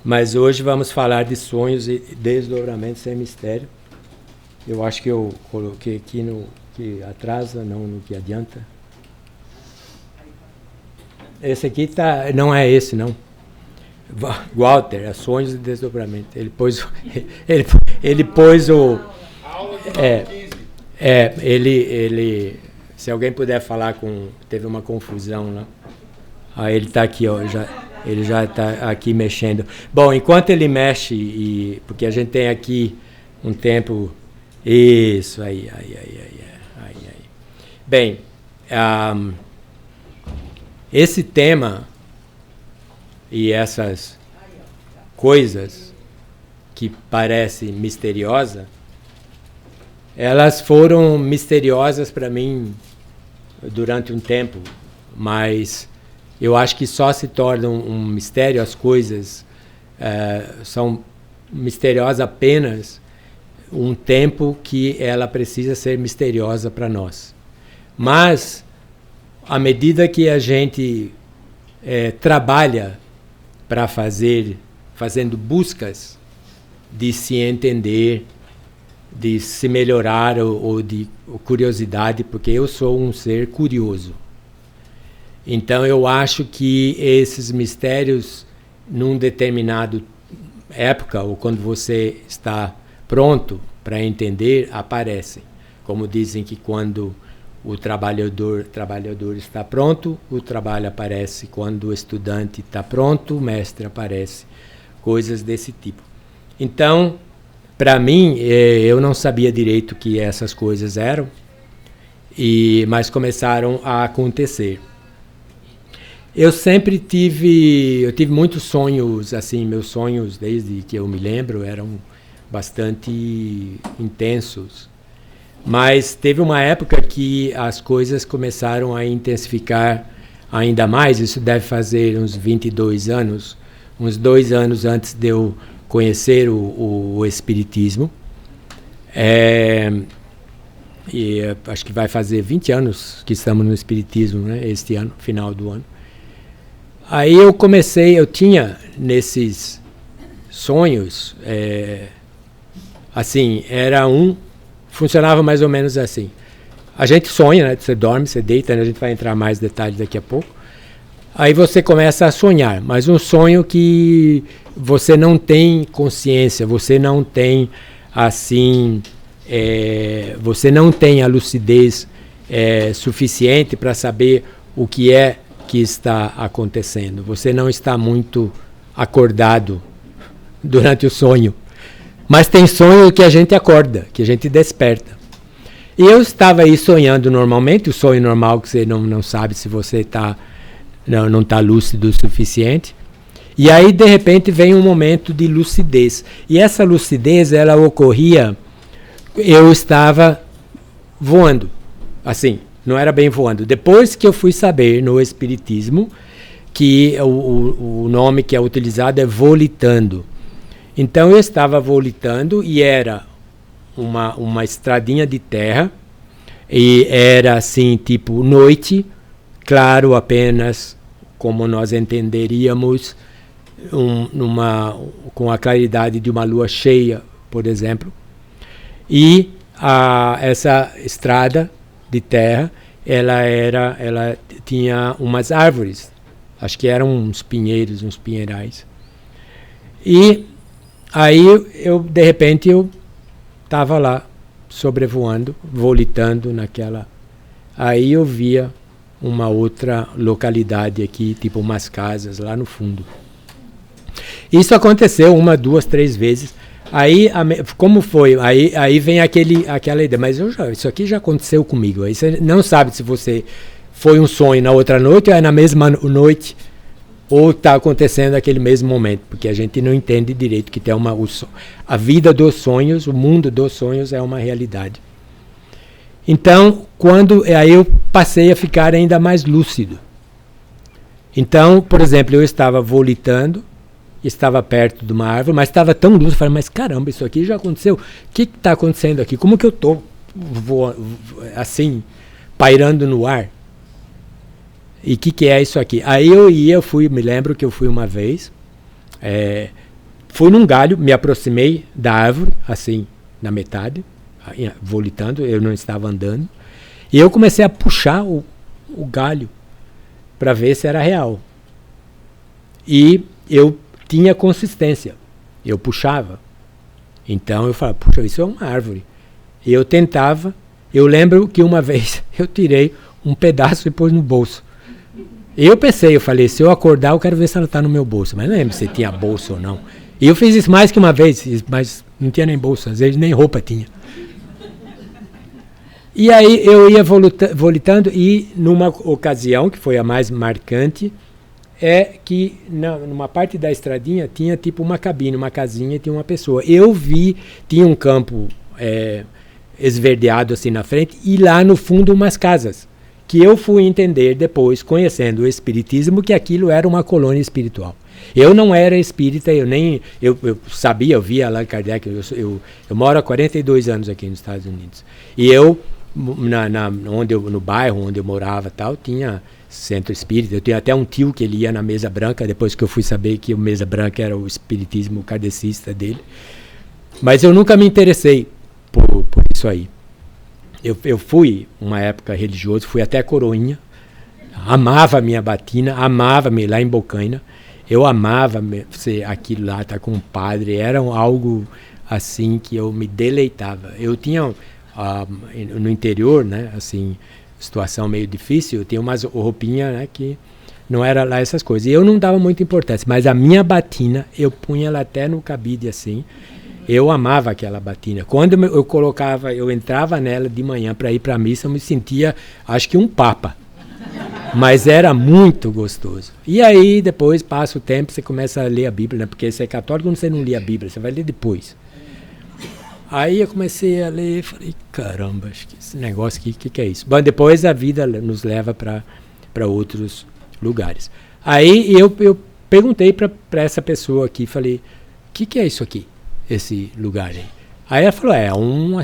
Mas hoje vamos falar de sonhos e desdobramento sem mistério. Eu acho que eu coloquei aqui no que atrasa, não no que adianta. Esse aqui tá, não é esse, não. Walter, é sonhos e desdobramento. Ele pôs o ele se alguém puder falar teve uma confusão lá. Ah, ele está aqui, ó, ele já está aqui mexendo. Bom, enquanto ele mexe, porque a gente tem aqui um tempo. Isso, aí. Bem, esse tema e essas coisas que parecem misteriosas, elas foram misteriosas para mim durante um tempo, mas eu acho que só se tornam um mistério, as coisas são misteriosas apenas um tempo que ela precisa ser misteriosa para nós. Mas, à medida que a gente trabalha para fazendo buscas de se entender, de se melhorar ou de curiosidade, porque eu sou um ser curioso. Então eu acho que esses mistérios, num determinado época, ou quando você está pronto para entender, aparecem. Como dizem que quando o trabalhador está pronto, o trabalho aparece. Quando o estudante está pronto, o mestre aparece. Coisas desse tipo. Então, para mim, eu não sabia direito o que essas coisas eram, mas começaram a acontecer. Eu sempre tive muitos sonhos, assim, meus sonhos, desde que eu me lembro, eram bastante intensos. Mas teve uma época que as coisas começaram a intensificar ainda mais, isso deve fazer uns 22 anos, uns 2 anos antes de eu conhecer o Espiritismo. E acho que vai fazer 20 anos que estamos no Espiritismo, né, este ano, final do ano. Aí eu tinha nesses sonhos, assim, funcionava mais ou menos assim. A gente sonha, né, você dorme, você deita, né, a gente vai entrar mais detalhes daqui a pouco. Aí você começa a sonhar, mas um sonho que você não tem consciência, você não tem, assim, você não tem a lucidez suficiente para saber o que é que está acontecendo. Você não está muito acordado durante o sonho. Mas tem sonho que a gente acorda, que a gente desperta. E eu estava aí sonhando normalmente, o sonho normal que você não sabe se você não está lúcido o suficiente. E aí, de repente, vem um momento de lucidez. E essa lucidez, ela ocorria, eu estava voando, assim, não era bem voando. Depois que eu fui saber no Espiritismo que o nome que é utilizado é volitando. Então eu estava volitando e era uma estradinha de terra e era assim, tipo noite, claro, apenas como nós entenderíamos com a claridade de uma lua cheia, por exemplo. E essa estrada de terra, ela tinha umas árvores, acho que eram uns pinheiros, uns pinheirais. E aí, de repente, eu estava lá, sobrevoando, volitando naquela. Aí eu via uma outra localidade aqui, tipo umas casas lá no fundo. Isso aconteceu 1, 2, 3 vezes. Aí, como foi? Aí vem aquela ideia, mas isso aqui já aconteceu comigo. Aí você não sabe se você foi um sonho na outra noite ou é na mesma noite ou está acontecendo naquele mesmo momento, porque a gente não entende direito que tem a vida dos sonhos, o mundo dos sonhos é uma realidade. Então, aí eu passei a ficar ainda mais lúcido. Então, por exemplo, eu estava volitando, estava perto de uma árvore, mas estava tão lúcido, eu falei, mas caramba, isso aqui já aconteceu, o que está acontecendo aqui? Como que eu estou assim, pairando no ar? E o que é isso aqui? Aí me lembro que eu fui uma vez fui num galho, me aproximei da árvore, assim, na metade, volitando, eu não estava andando, e eu comecei a puxar o galho para ver se era real. E eu tinha consistência, eu puxava. Então eu falava, puxa, isso é uma árvore. E eu tentava, eu lembro que uma vez eu tirei um pedaço e pus no bolso. E eu pensei, eu falei, se eu acordar eu quero ver se ela está no meu bolso. Mas não lembro se tinha bolso ou não. E eu fiz isso mais que uma vez, mas não tinha nem bolso, às vezes nem roupa tinha. E aí eu ia volitando e numa ocasião, que foi a mais marcante, é que numa parte da estradinha tinha tipo uma cabine, uma casinha e tinha uma pessoa. Eu vi, tinha um campo esverdeado assim na frente e lá no fundo umas casas. Que eu fui entender depois, conhecendo o espiritismo, que aquilo era uma colônia espiritual. Eu não era espírita, eu sabia, eu via Allan Kardec, eu moro há 42 anos aqui nos Estados Unidos. E eu, no bairro onde eu morava tal, tinha centro espírita, eu tinha até um tio que ele ia na mesa branca, depois que eu fui saber que a mesa branca era o espiritismo kardecista dele. Mas eu nunca me interessei por isso aí. Eu fui, uma época religiosa, fui até Coroinha, amava a minha batina, amava-me lá em Bocaina, eu amava aquilo lá, estar com um padre, era algo assim que eu me deleitava. Eu tinha, no interior, né, assim, situação meio difícil, eu tinha umas roupinhas, né, que não era lá essas coisas. E eu não dava muita importância, mas a minha batina, eu punha ela até no cabide assim. Eu amava aquela batina. Quando eu entrava nela de manhã para ir para a missa, eu me sentia, acho que um papa. Mas era muito gostoso. E aí, depois, passa o tempo, você começa a ler a Bíblia, né? Porque você é católico, você não lê a Bíblia, você vai ler depois. Aí eu comecei a ler e falei, caramba, acho que esse negócio aqui, o que é isso? Bom, depois a vida nos leva para outros lugares. Aí eu perguntei para essa pessoa aqui, falei, o que é isso aqui? Esse lugar aí. Aí ela falou, é uma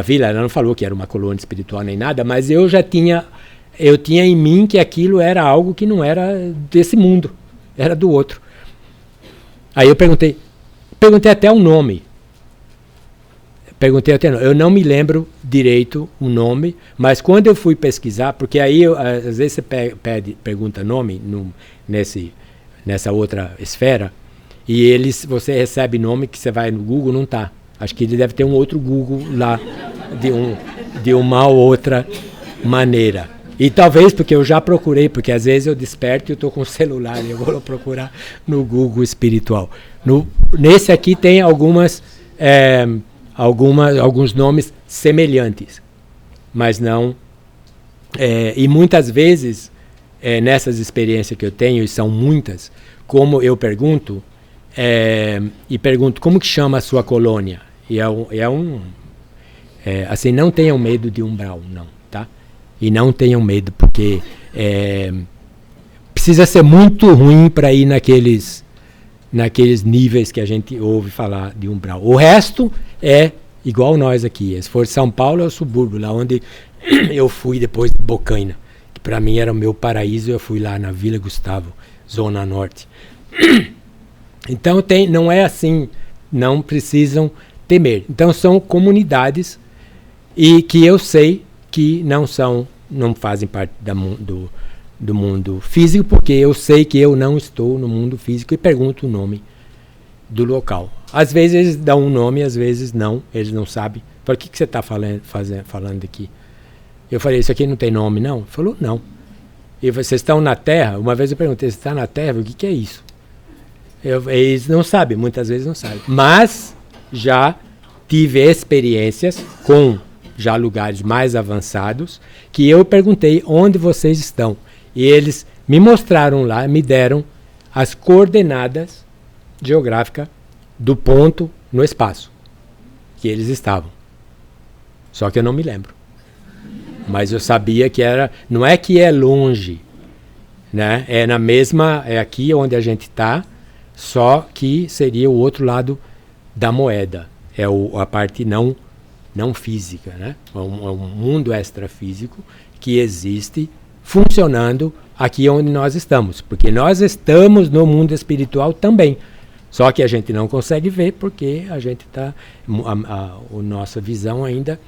vila, ela não falou que era uma colônia espiritual nem nada, mas eu tinha em mim que aquilo era algo que não era desse mundo, era do outro. Aí eu perguntei até o nome. Eu não me lembro direito o nome, mas quando eu fui pesquisar, porque aí às vezes você pergunta nome nessa outra esfera, e você recebe nome que você vai no Google, não tá. Acho que ele deve ter um outro Google lá, de uma outra maneira. E talvez porque eu já procurei, porque às vezes eu desperto e eu estou com o celular e eu vou procurar no Google espiritual. Nesse aqui tem alguns nomes semelhantes, mas não... e muitas vezes, nessas experiências que eu tenho, e são muitas, como eu pergunto, como que chama a sua colônia? E assim, não tenham medo de umbral, não, tá? E não tenham medo, porque precisa ser muito ruim para ir naqueles níveis que a gente ouve falar de umbral. O resto é igual nós aqui. Se for São Paulo, é o subúrbio, lá onde eu fui depois de Bocaina, que para mim era o meu paraíso. Eu fui lá na Vila Gustavo, Zona Norte. Então não é assim, não precisam temer. Então são comunidades e que eu sei que não fazem parte do mundo físico, porque eu sei que eu não estou no mundo físico e pergunto o nome do local. Às vezes eles dão um nome, às vezes não, eles não sabem. Falei, o que você está falando aqui? Eu falei, isso aqui não tem nome, não? Ele falou, não. E vocês estão na Terra? Uma vez eu perguntei, você está na Terra? O que é isso? Eles não sabem, muitas vezes não sabem. Mas já tive experiências com já lugares mais avançados, que eu perguntei onde vocês estão. E eles me mostraram lá, me deram as coordenadas geográficas do ponto no espaço que eles estavam. Só que eu não me lembro. Mas eu sabia que não é que é longe, né? É aqui onde a gente está, só que seria o outro lado da moeda. É a parte não física, né? É um mundo extrafísico que existe funcionando aqui onde nós estamos. Porque nós estamos no mundo espiritual também. Só que a gente não consegue ver porque a gente está, a nossa visão ainda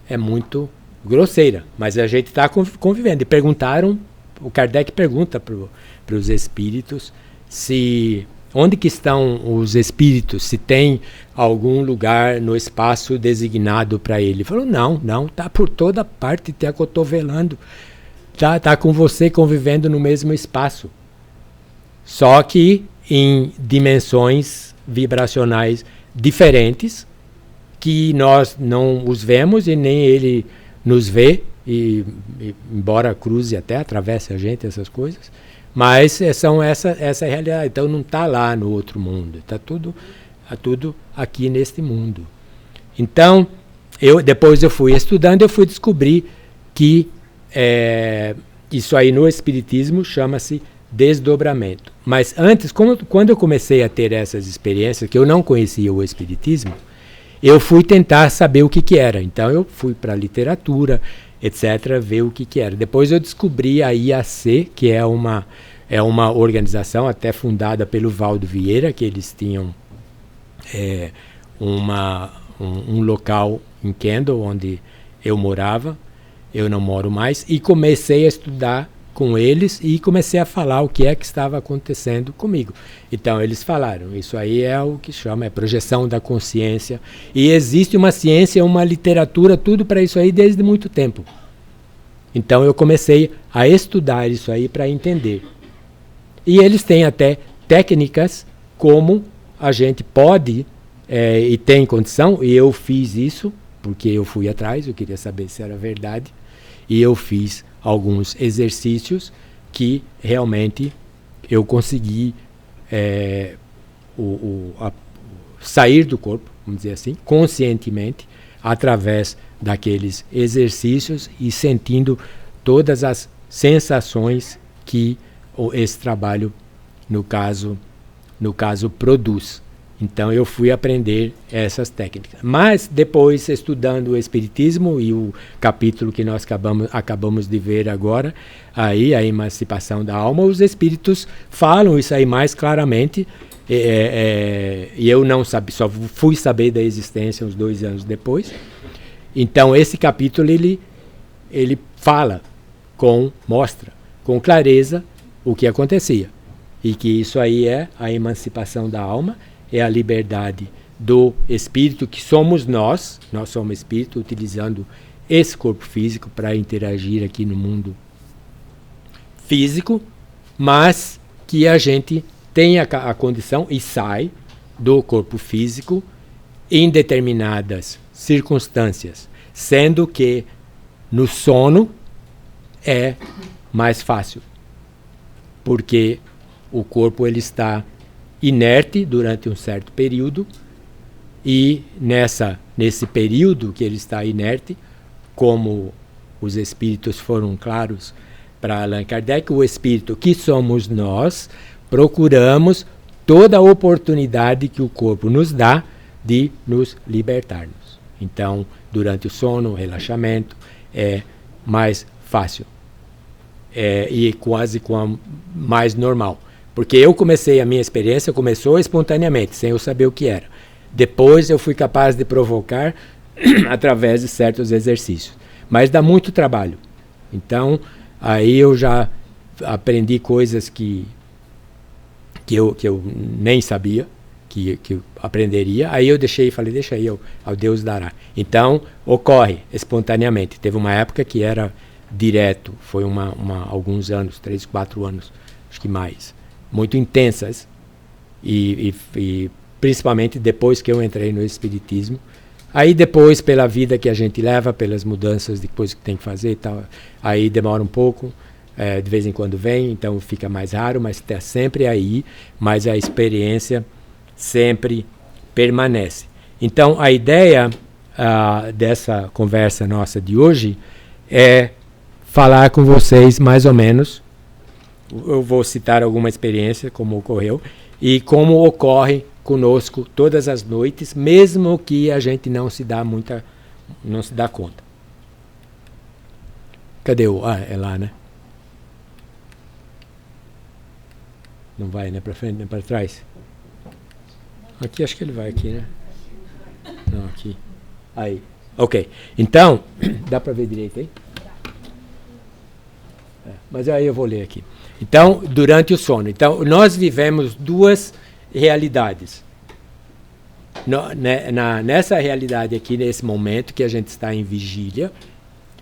é muito grosseira, mas a gente está convivendo. E perguntaram, o Kardec pergunta para os espíritos se onde que estão os espíritos, se tem algum lugar no espaço designado para ele. Ele falou, não, está por toda parte, te acotovelando, tá com você convivendo no mesmo espaço. Só que em dimensões vibracionais diferentes, que nós não os vemos e nem ele nos vê, e embora cruze até, atravesse a gente, essas coisas, mas essa é a realidade. Então não está lá no outro mundo, está tudo aqui neste mundo. Então, depois eu fui estudando, eu fui descobrir que isso aí no Espiritismo chama-se desdobramento. Mas antes, quando eu comecei a ter essas experiências, que eu não conhecia o Espiritismo, eu fui tentar saber o que era. Então eu fui para a literatura, etc., ver o que era. Depois eu descobri a IAC, que é uma organização até fundada pelo Valdo Vieira, que eles tinham um local em Kendall, onde eu morava. Eu não moro mais, e comecei a estudar com eles e comecei a falar o que é que estava acontecendo comigo. Então eles falaram, isso aí é o que chama projeção da consciência, e existe uma ciência, uma literatura, tudo para isso aí desde muito tempo. Então eu comecei a estudar isso aí para entender. E eles têm até técnicas como a gente pode e tem condição, e eu fiz isso porque eu fui atrás, eu queria saber se era verdade, e eu fiz alguns exercícios que realmente eu consegui sair do corpo, vamos dizer assim, conscientemente, através daqueles exercícios e sentindo todas as sensações que esse trabalho, no caso, produz. Então eu fui aprender essas técnicas. Mas depois, estudando o Espiritismo e o capítulo que nós acabamos de ver agora, aí a emancipação da alma, os espíritos falam isso aí mais claramente, e eu não sabia, só fui saber da existência uns 2 anos depois. Então esse capítulo ele mostra com clareza o que acontecia, e que isso aí é a emancipação da alma, é a liberdade do espírito, que somos nós somos espírito, utilizando esse corpo físico para interagir aqui no mundo físico, mas que a gente tem a condição e sai do corpo físico em determinadas circunstâncias, sendo que no sono é mais fácil, porque o corpo ele está inerte durante um certo período, e nesse período que ele está inerte, como os espíritos foram claros para Allan Kardec, o espírito que somos nós, procuramos toda a oportunidade que o corpo nos dá de nos libertarmos. Então, durante o sono, o relaxamento é mais fácil, e quase mais normal. Porque eu comecei, a minha experiência começou espontaneamente, sem eu saber o que era. Depois eu fui capaz de provocar através de certos exercícios. Mas dá muito trabalho. Então, aí eu já aprendi coisas que eu nem sabia que eu aprenderia. Aí eu deixei e falei, deixa aí, ao Deus dará. Então, ocorre espontaneamente. Teve uma época que era direto, foi alguns anos, 3, 4 anos, acho que mais. Muito intensas, e principalmente depois que eu entrei no Espiritismo. Aí depois, pela vida que a gente leva, pelas mudanças depois que tem que fazer e tal, aí demora um pouco, de vez em quando vem, então fica mais raro, mas está sempre aí, mas a experiência sempre permanece. Então a ideia dessa conversa nossa de hoje é falar com vocês mais ou menos. Eu vou citar alguma experiência, como ocorreu, e como ocorre conosco todas as noites, mesmo que a gente não se dá conta. Cadê é lá, né? Não vai, né? Para frente, nem para trás. Aqui, acho que ele vai aqui, né? Não, aqui. Aí. Ok. Então, dá para ver direito aí? Mas aí eu vou ler aqui. Então, durante o sono. Então, nós vivemos duas realidades. Nessa realidade aqui, nesse momento que a gente está em vigília,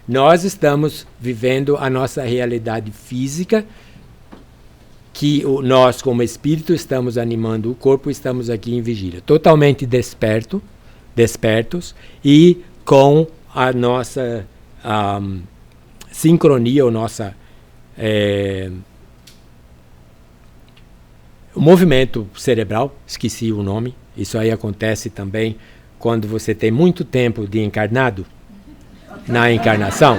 nós estamos vivendo a nossa realidade física, que nós, como espírito, estamos animando o corpo, estamos aqui em vigília. Totalmente despertos e com a nossa sincronia, ou nossa... o movimento cerebral, esqueci o nome, isso aí acontece também quando você tem muito tempo de encarnado, na encarnação.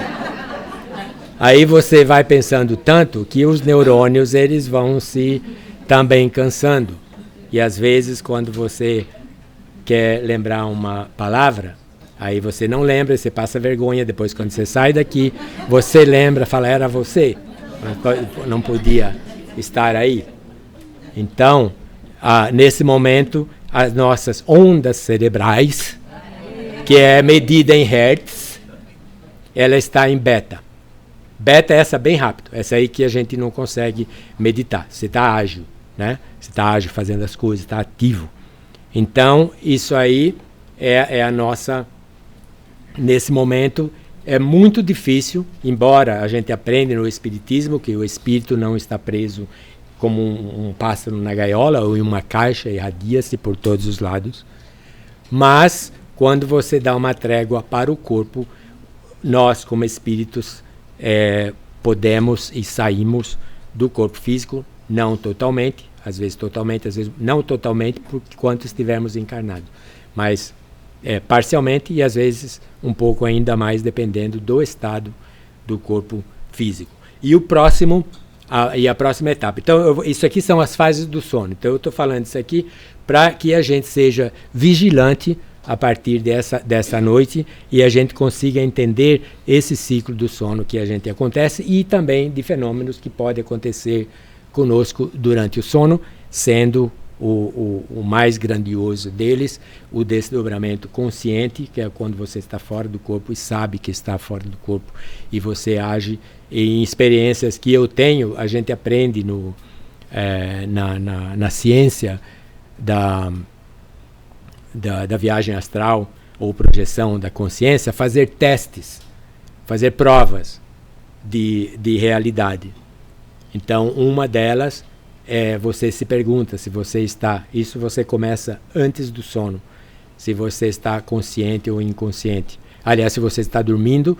Aí você vai pensando tanto que os neurônios eles vão se também cansando. E às vezes quando você quer lembrar uma palavra, aí você não lembra, você passa vergonha, depois quando você sai daqui, você lembra, fala, era você, não podia estar aí. Então, nesse momento, as nossas ondas cerebrais, que é medida em hertz, ela está em beta. Beta é essa bem rápido, essa aí que a gente não consegue meditar. Você está ágil, né? Você está ágil fazendo as coisas, está ativo. Então, isso aí é a nossa... Nesse momento, é muito difícil, embora a gente aprenda no Espiritismo que o espírito não está preso como um pássaro na gaiola ou em uma caixa, irradia-se por todos os lados. Mas, quando você dá uma trégua para o corpo, nós, como espíritos, podemos e saímos do corpo físico, não totalmente, às vezes totalmente, às vezes não totalmente, por quanto estivermos encarnados, mas parcialmente e às vezes um pouco ainda mais, dependendo do estado do corpo físico. E o próximo... e a próxima etapa. Então, isso aqui são as fases do sono. Então, eu estou falando isso aqui para que a gente seja vigilante a partir dessa noite e a gente consiga entender esse ciclo do sono que a gente acontece e também de fenômenos que podem acontecer conosco durante o sono, sendo o mais grandioso deles o desdobramento consciente, que é quando você está fora do corpo e sabe que está fora do corpo e você age. Em experiências que eu tenho, a gente aprende na ciência da viagem astral ou projeção da consciência, fazer testes, fazer provas de realidade. Então, uma delas você se pergunta se você está... Isso você começa antes do sono, se você está consciente ou inconsciente. Aliás, se você está dormindo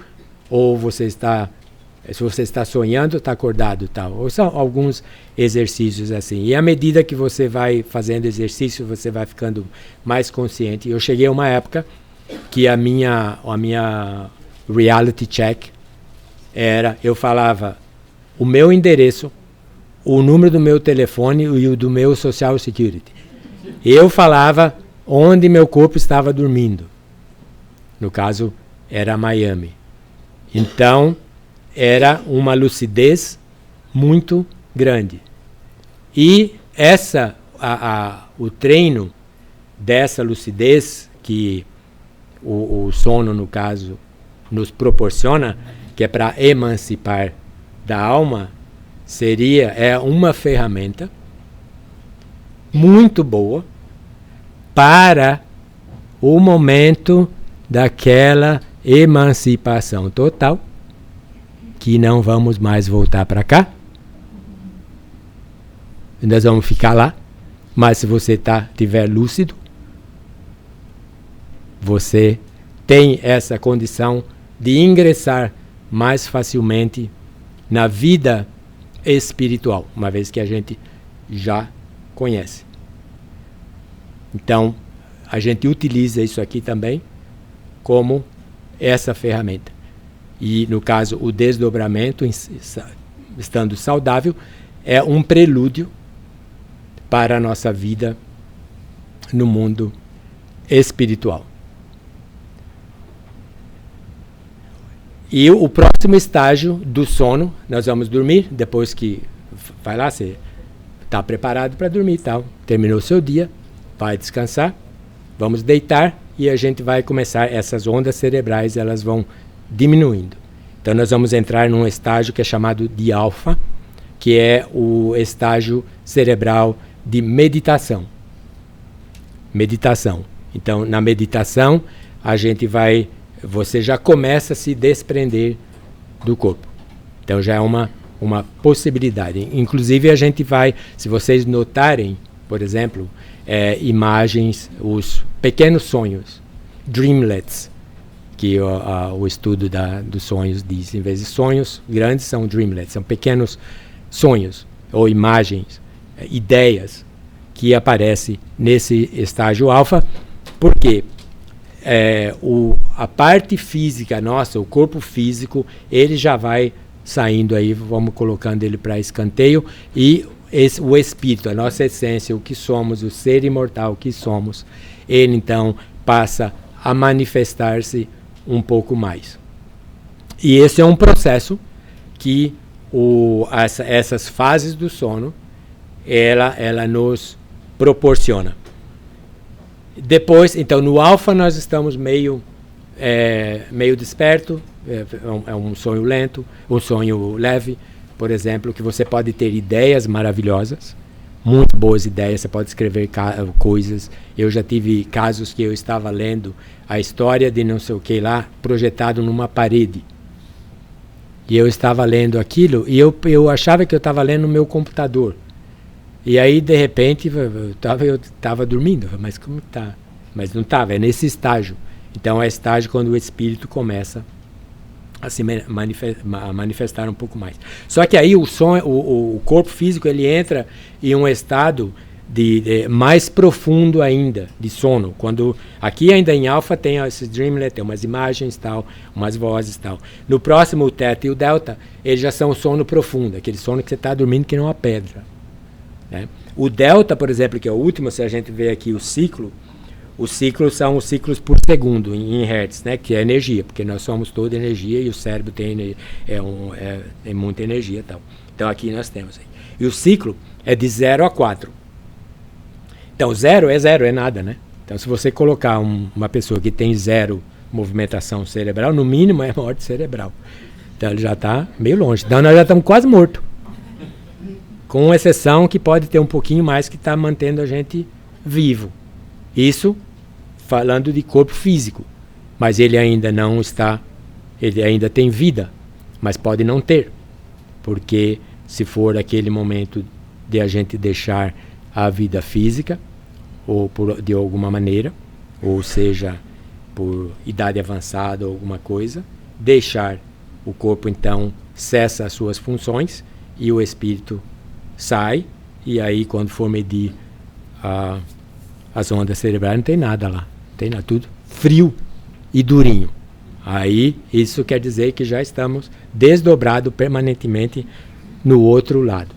ou você está... Se você está sonhando, está acordado e tal. Ou são alguns exercícios assim. E à medida que você vai fazendo exercício, você vai ficando mais consciente. Eu cheguei a uma época que a minha reality check era... Eu falava o meu endereço, o número do meu telefone e o do meu Social Security. Eu falava onde meu corpo estava dormindo. No caso, era Miami. Então... era uma lucidez muito grande. E o treino dessa lucidez que o sono, no caso, nos proporciona, que é para emancipar da alma, é uma ferramenta muito boa para o momento daquela emancipação total, que não vamos mais voltar para cá. Nós vamos ficar lá. Mas se você estiver lúcido, você tem essa condição de ingressar mais facilmente na vida espiritual, uma vez que a gente já conhece. Então, a gente utiliza isso aqui também como essa ferramenta. E, no caso, o desdobramento, estando saudável, é um prelúdio para a nossa vida no mundo espiritual. E o próximo estágio do sono, nós vamos dormir, depois que vai lá, você está preparado para dormir e tal, terminou o seu dia, vai descansar, vamos deitar e a gente vai começar, essas ondas cerebrais, elas vão diminuindo. Então nós vamos entrar num estágio que é chamado de alfa, que é o estágio cerebral de meditação. Meditação. Então, na meditação, você já começa a se desprender do corpo. Então já é uma possibilidade. Inclusive a gente vai, se vocês notarem, por exemplo, imagens, os pequenos sonhos, dreamlets, que o estudo dos sonhos diz. Em vez de sonhos grandes, são dreamlets, são pequenos sonhos ou imagens, ideias que aparecem nesse estágio alfa, porque a parte física nossa, o corpo físico, ele já vai saindo aí, vamos colocando ele para escanteio, e o espírito, a nossa essência, o que somos, o ser imortal que somos, ele então passa a manifestar-se um pouco mais. E esse é um processo que essas fases do sono ela nos proporciona. Depois, então, no alfa nós estamos meio desperto, é um sonho lento, um sonho leve, por exemplo, que você pode ter ideias maravilhosas, muito boas ideias, você pode escrever coisas. Eu já tive casos que eu estava lendo a história de não sei o que lá, projetado numa parede. E eu estava lendo aquilo e eu achava que eu estava lendo no meu computador. E aí, de repente, eu estava dormindo. Mas como está? Mas não estava, é nesse estágio. Então, é estágio quando o espírito começa a se manifestar um pouco mais. Só que aí o corpo físico ele entra em um estado de mais profundo ainda, de sono. Quando aqui ainda em alfa tem esses dreamlet, tem umas imagens, tal, umas vozes, tal. No próximo, o teta e o delta, eles já são sono profundo, aquele sono que você está dormindo que não é uma pedra. Né? O delta, por exemplo, que é o último, se a gente vê aqui os ciclos são os ciclos por segundo em hertz, né? Que é energia, porque nós somos toda energia e o cérebro tem muita energia, tal. Então aqui nós temos. E o ciclo é de 0 a 4. Então 0 é nada, né? Então se você colocar uma pessoa que tem 0 movimentação cerebral, no mínimo é morte cerebral. Então ele já está meio longe. Então nós já estamos quase mortos. Com exceção que pode ter um pouquinho mais que está mantendo a gente vivo. Isso falando de corpo físico. Mas ele ainda não está, ele ainda tem vida, mas pode não ter. Porque se for aquele momento de a gente deixar a vida física, ou de alguma maneira, ou seja, por idade avançada ou alguma coisa, deixar o corpo então cessa as suas funções e o espírito sai, e aí quando for medir as ondas cerebrais não tem nada lá, tem nada, tudo frio e durinho. Aí isso quer dizer que já estamos desdobrados permanentemente no outro lado.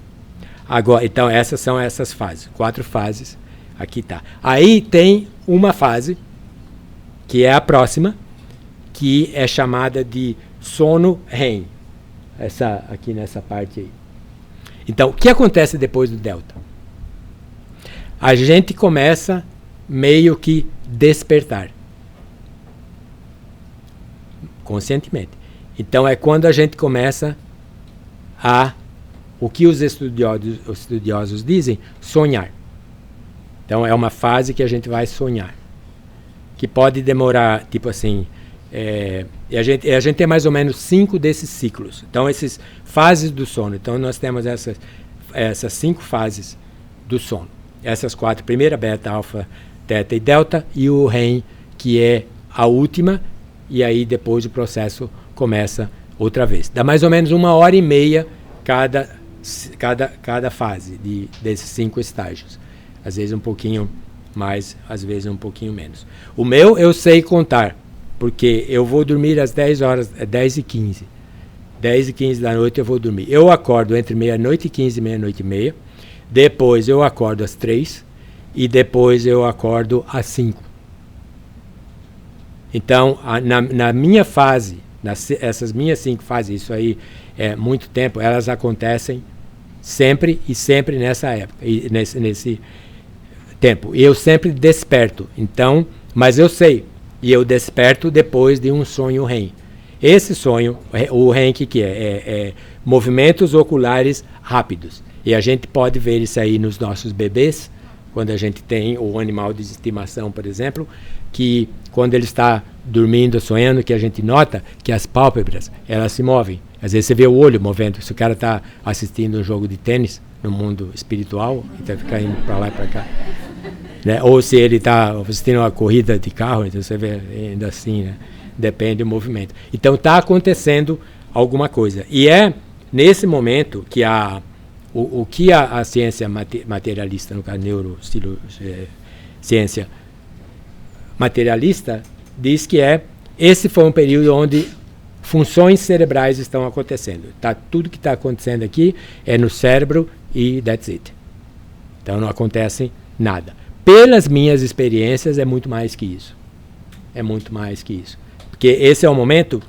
Agora, então essas são essas fases, 4 fases, aqui tá. Aí tem uma fase, que é a próxima, que é chamada de sono REM, aqui nessa parte aí. Então, o que acontece depois do delta? A gente começa meio que despertar. Conscientemente. Então, é quando a gente começa o que os estudiosos dizem, sonhar. Então, é uma fase que a gente vai sonhar. Que pode demorar, tipo assim, e a gente tem mais ou menos 5 desses ciclos. Então, essas fases do sono. Então, nós temos essas 5 fases do sono. Essas 4, primeira, beta, alfa, teta e delta, e o REM, que é a última, e aí depois o processo começa outra vez. Dá mais ou menos 1h30 cada fase desses 5 estágios. Às vezes um pouquinho mais, às vezes um pouquinho menos. O meu eu sei contar, porque eu vou dormir às 10h15. 10h15 da noite eu vou dormir. Eu acordo entre meia-noite e 15 e meia-noite e meia. Depois eu acordo às 3 e depois eu acordo às 5. Então, na minha fase, essas minhas 5 fases, isso aí é muito tempo, elas acontecem sempre e sempre nessa época, e nesse tempo. Eu sempre desperto. Então, mas eu sei. E eu desperto depois de um sonho REM. Esse sonho, o REM, que é movimentos oculares rápidos. E a gente pode ver isso aí nos nossos bebês, quando a gente tem o animal de estimação, por exemplo, que quando ele está dormindo, sonhando, que a gente nota que as pálpebras, elas se movem. Às vezes você vê o olho movendo. Se o cara está assistindo um jogo de tênis no mundo espiritual, então fica indo para lá e para cá. Né? Ou se ele está assistindo uma corrida de carro, então você vê ainda assim, né? Depende do movimento. Então está acontecendo alguma coisa. E é nesse momento que o que a ciência materialista, no caso ciência materialista, diz que esse foi um período onde funções cerebrais estão acontecendo. Tudo que está acontecendo aqui é no cérebro e that's it. Então não acontece nada. Pelas minhas experiências, é muito mais que isso. É muito mais que isso. Porque esse é o momento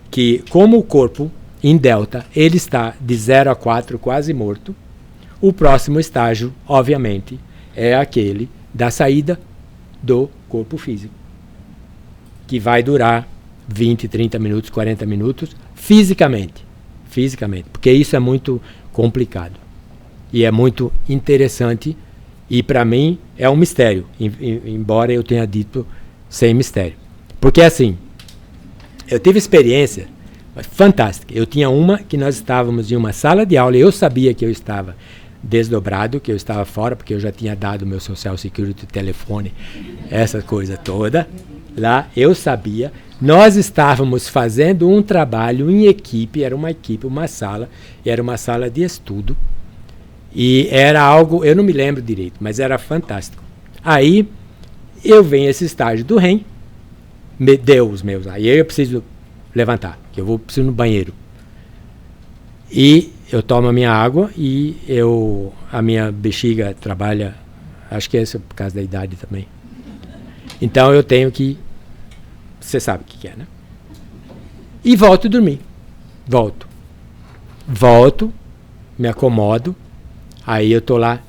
que, como o corpo, em delta, ele está de 0 a 4 quase morto, o próximo estágio, obviamente, é aquele da saída do corpo físico, que vai durar 20, 30 minutos, 40 minutos, fisicamente, porque isso é muito complicado. E é muito interessante, e para mim é um mistério, embora eu tenha dito sem mistério. Porque assim, eu tive experiência fantástica. Eu tinha uma que nós estávamos em uma sala de aula, e eu sabia que eu estava desdobrado, que eu estava fora, porque eu já tinha dado meu social security, telefone, essa coisa toda. Lá eu sabia. Nós estávamos fazendo um trabalho em equipe, era uma equipe, uma sala de estudo. E era algo, eu não me lembro direito, mas era fantástico. Aí eu venho esse estágio do REM, Deus meus, aí eu preciso levantar, que eu preciso ir no banheiro. E eu tomo a minha água e a minha bexiga trabalha, acho que é por causa da idade também. Então eu tenho que, você sabe o que é, né? E volto a dormir. Volto, me acomodo, aí eu tô lá,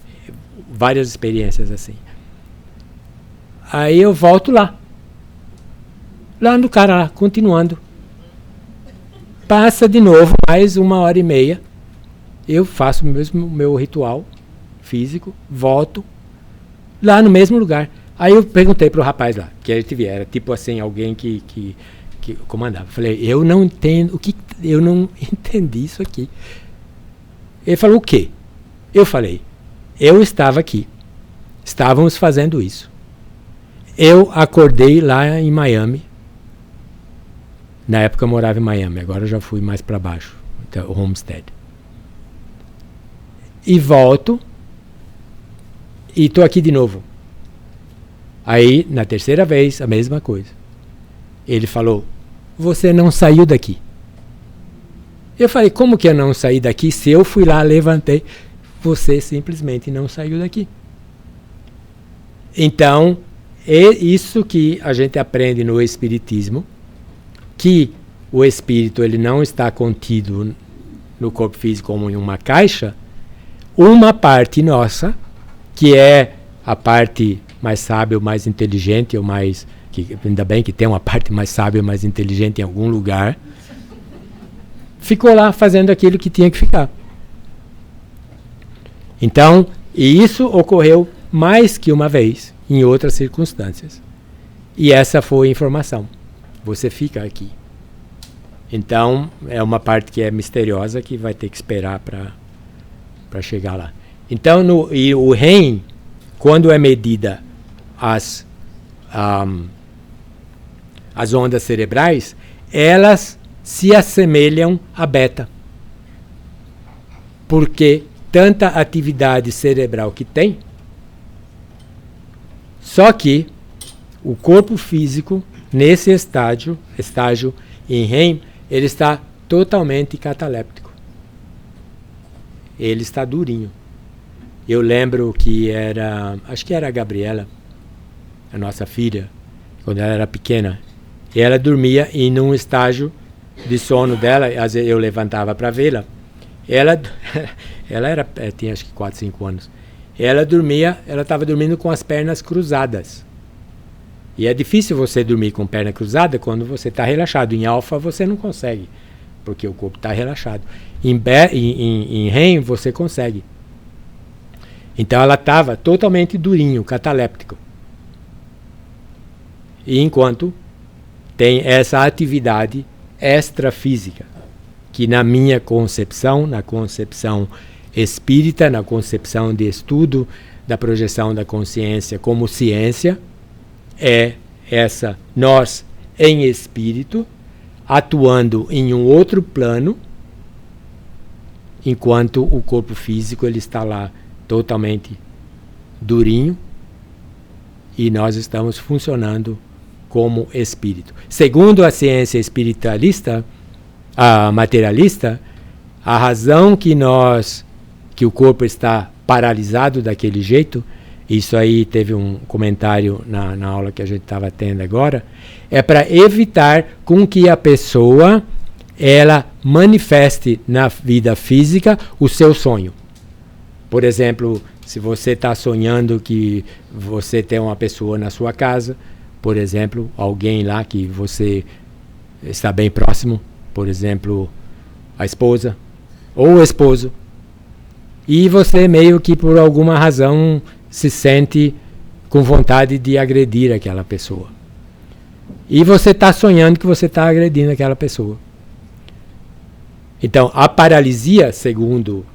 várias experiências assim. Aí eu volto lá no cara lá, continuando. Passa de novo mais 1h30, eu faço o meu ritual físico, volto lá no mesmo lugar. Aí eu perguntei pro rapaz lá, que era tipo assim, alguém que comandava. Falei, eu não entendo, eu não entendi isso aqui. Ele falou, o quê? Eu falei, eu estava aqui, estávamos fazendo isso. Eu acordei lá em Miami. Na época eu morava em Miami, agora eu já fui mais para baixo, então, o Homestead. E volto, e estou aqui de novo. Aí, na terceira vez, a mesma coisa. Ele falou, você não saiu daqui. Eu falei, como que eu não saí daqui? Se eu fui lá, levantei, você simplesmente não saiu daqui. Então, é isso que a gente aprende no Espiritismo, que o espírito ele não está contido no corpo físico como em uma caixa, uma parte nossa, que é a parte mais sábia, ou mais inteligente, ou mais, ainda bem que tem uma parte mais sábia, mais inteligente em algum lugar, ficou lá fazendo aquilo que tinha que ficar. Então, e isso ocorreu mais que uma vez, em outras circunstâncias. E essa foi a informação. Você fica aqui. Então, é uma parte que é misteriosa, que vai ter que esperar para chegar lá. Então, e o REM, quando é medida as ondas cerebrais, elas se assemelham a beta. Porque tanta atividade cerebral que tem, só que o corpo físico, nesse estágio em REM, ele está totalmente cataléptico. Ele está durinho. Eu lembro que acho que era a Gabriela, a nossa filha, quando ela era pequena, e ela dormia e num estágio de sono dela, às vezes eu levantava para vê-la, ela tinha acho que 4, 5 anos, ela estava dormindo com as pernas cruzadas. E é difícil você dormir com perna cruzada quando você está relaxado. Em alfa você não consegue, porque o corpo está relaxado. Em REM você consegue. Então ela estava totalmente durinho, cataléptico. E enquanto tem essa atividade extrafísica, que na minha concepção, na concepção espírita, na concepção de estudo da projeção da consciência como ciência, é essa nós em espírito atuando em um outro plano, enquanto o corpo físico ele está lá totalmente durinho e nós estamos funcionando como espírito. Segundo a ciência espiritualista, a materialista, a razão que o corpo está paralisado daquele jeito, isso aí teve um comentário na aula que a gente estava tendo agora, é para evitar com que a pessoa ela manifeste na vida física o seu sonho. Por exemplo, se você está sonhando que você tem uma pessoa na sua casa, por exemplo, alguém lá que você está bem próximo, por exemplo, a esposa ou o esposo, e você meio que por alguma razão se sente com vontade de agredir aquela pessoa. E você está sonhando que você está agredindo aquela pessoa. Então, a paralisia, segundo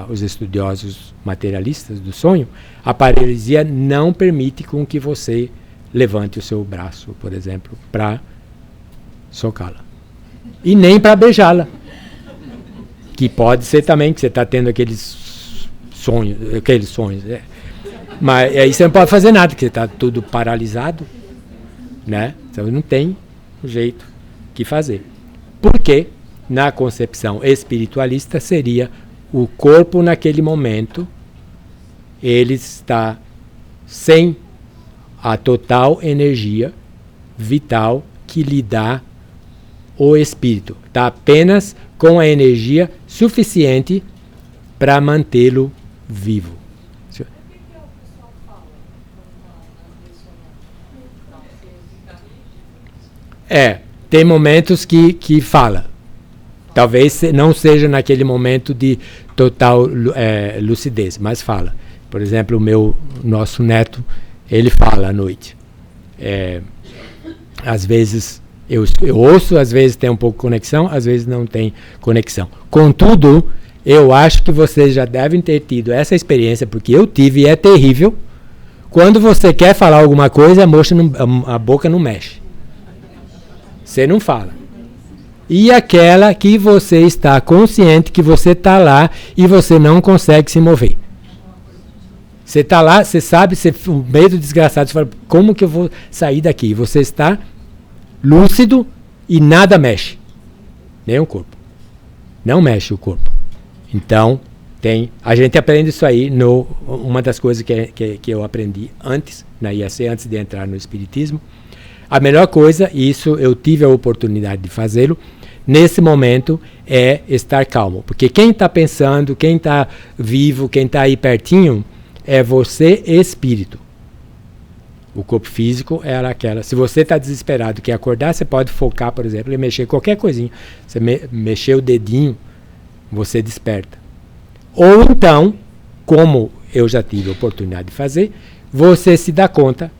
os estudiosos materialistas do sonho, a paralisia não permite com que você levante o seu braço, por exemplo, para socá-la. E nem para beijá-la. Que pode ser também que você está tendo aqueles sonhos. Mas aí você não pode fazer nada, porque você está tudo paralisado, né? Então não tem jeito que fazer. Porque na concepção espiritualista seria o corpo naquele momento, ele está sem a total energia vital que lhe dá o espírito. Está apenas com a energia suficiente para mantê-lo vivo. Tem momentos que fala. Talvez não seja naquele momento de total lucidez, mas fala. Por exemplo, nosso neto, ele fala à noite. Às vezes eu ouço, às vezes tem um pouco de conexão, às vezes não tem conexão. Contudo, eu acho que vocês já devem ter tido essa experiência, porque eu tive e é terrível. Quando você quer falar alguma coisa, a boca não mexe. Você não fala. E aquela que você está consciente que você está lá e você não consegue se mover. Você está lá, você sabe, o medo desgraçado, você fala, como que eu vou sair daqui? Você está lúcido e nada mexe. Nem o corpo. Não mexe o corpo. Então, a gente aprende isso aí, uma das coisas que eu aprendi antes, na IAC, antes de entrar no Espiritismo. A melhor coisa, e isso eu tive a oportunidade de fazê-lo, nesse momento é estar calmo. Porque quem está pensando, quem está vivo, quem está aí pertinho, é você espírito. O corpo físico é aquela. Se você está desesperado, quer acordar, você pode focar, por exemplo, e mexer qualquer coisinha. Você mexer o dedinho, você desperta. Ou então, como eu já tive a oportunidade de fazer, você se dá conta,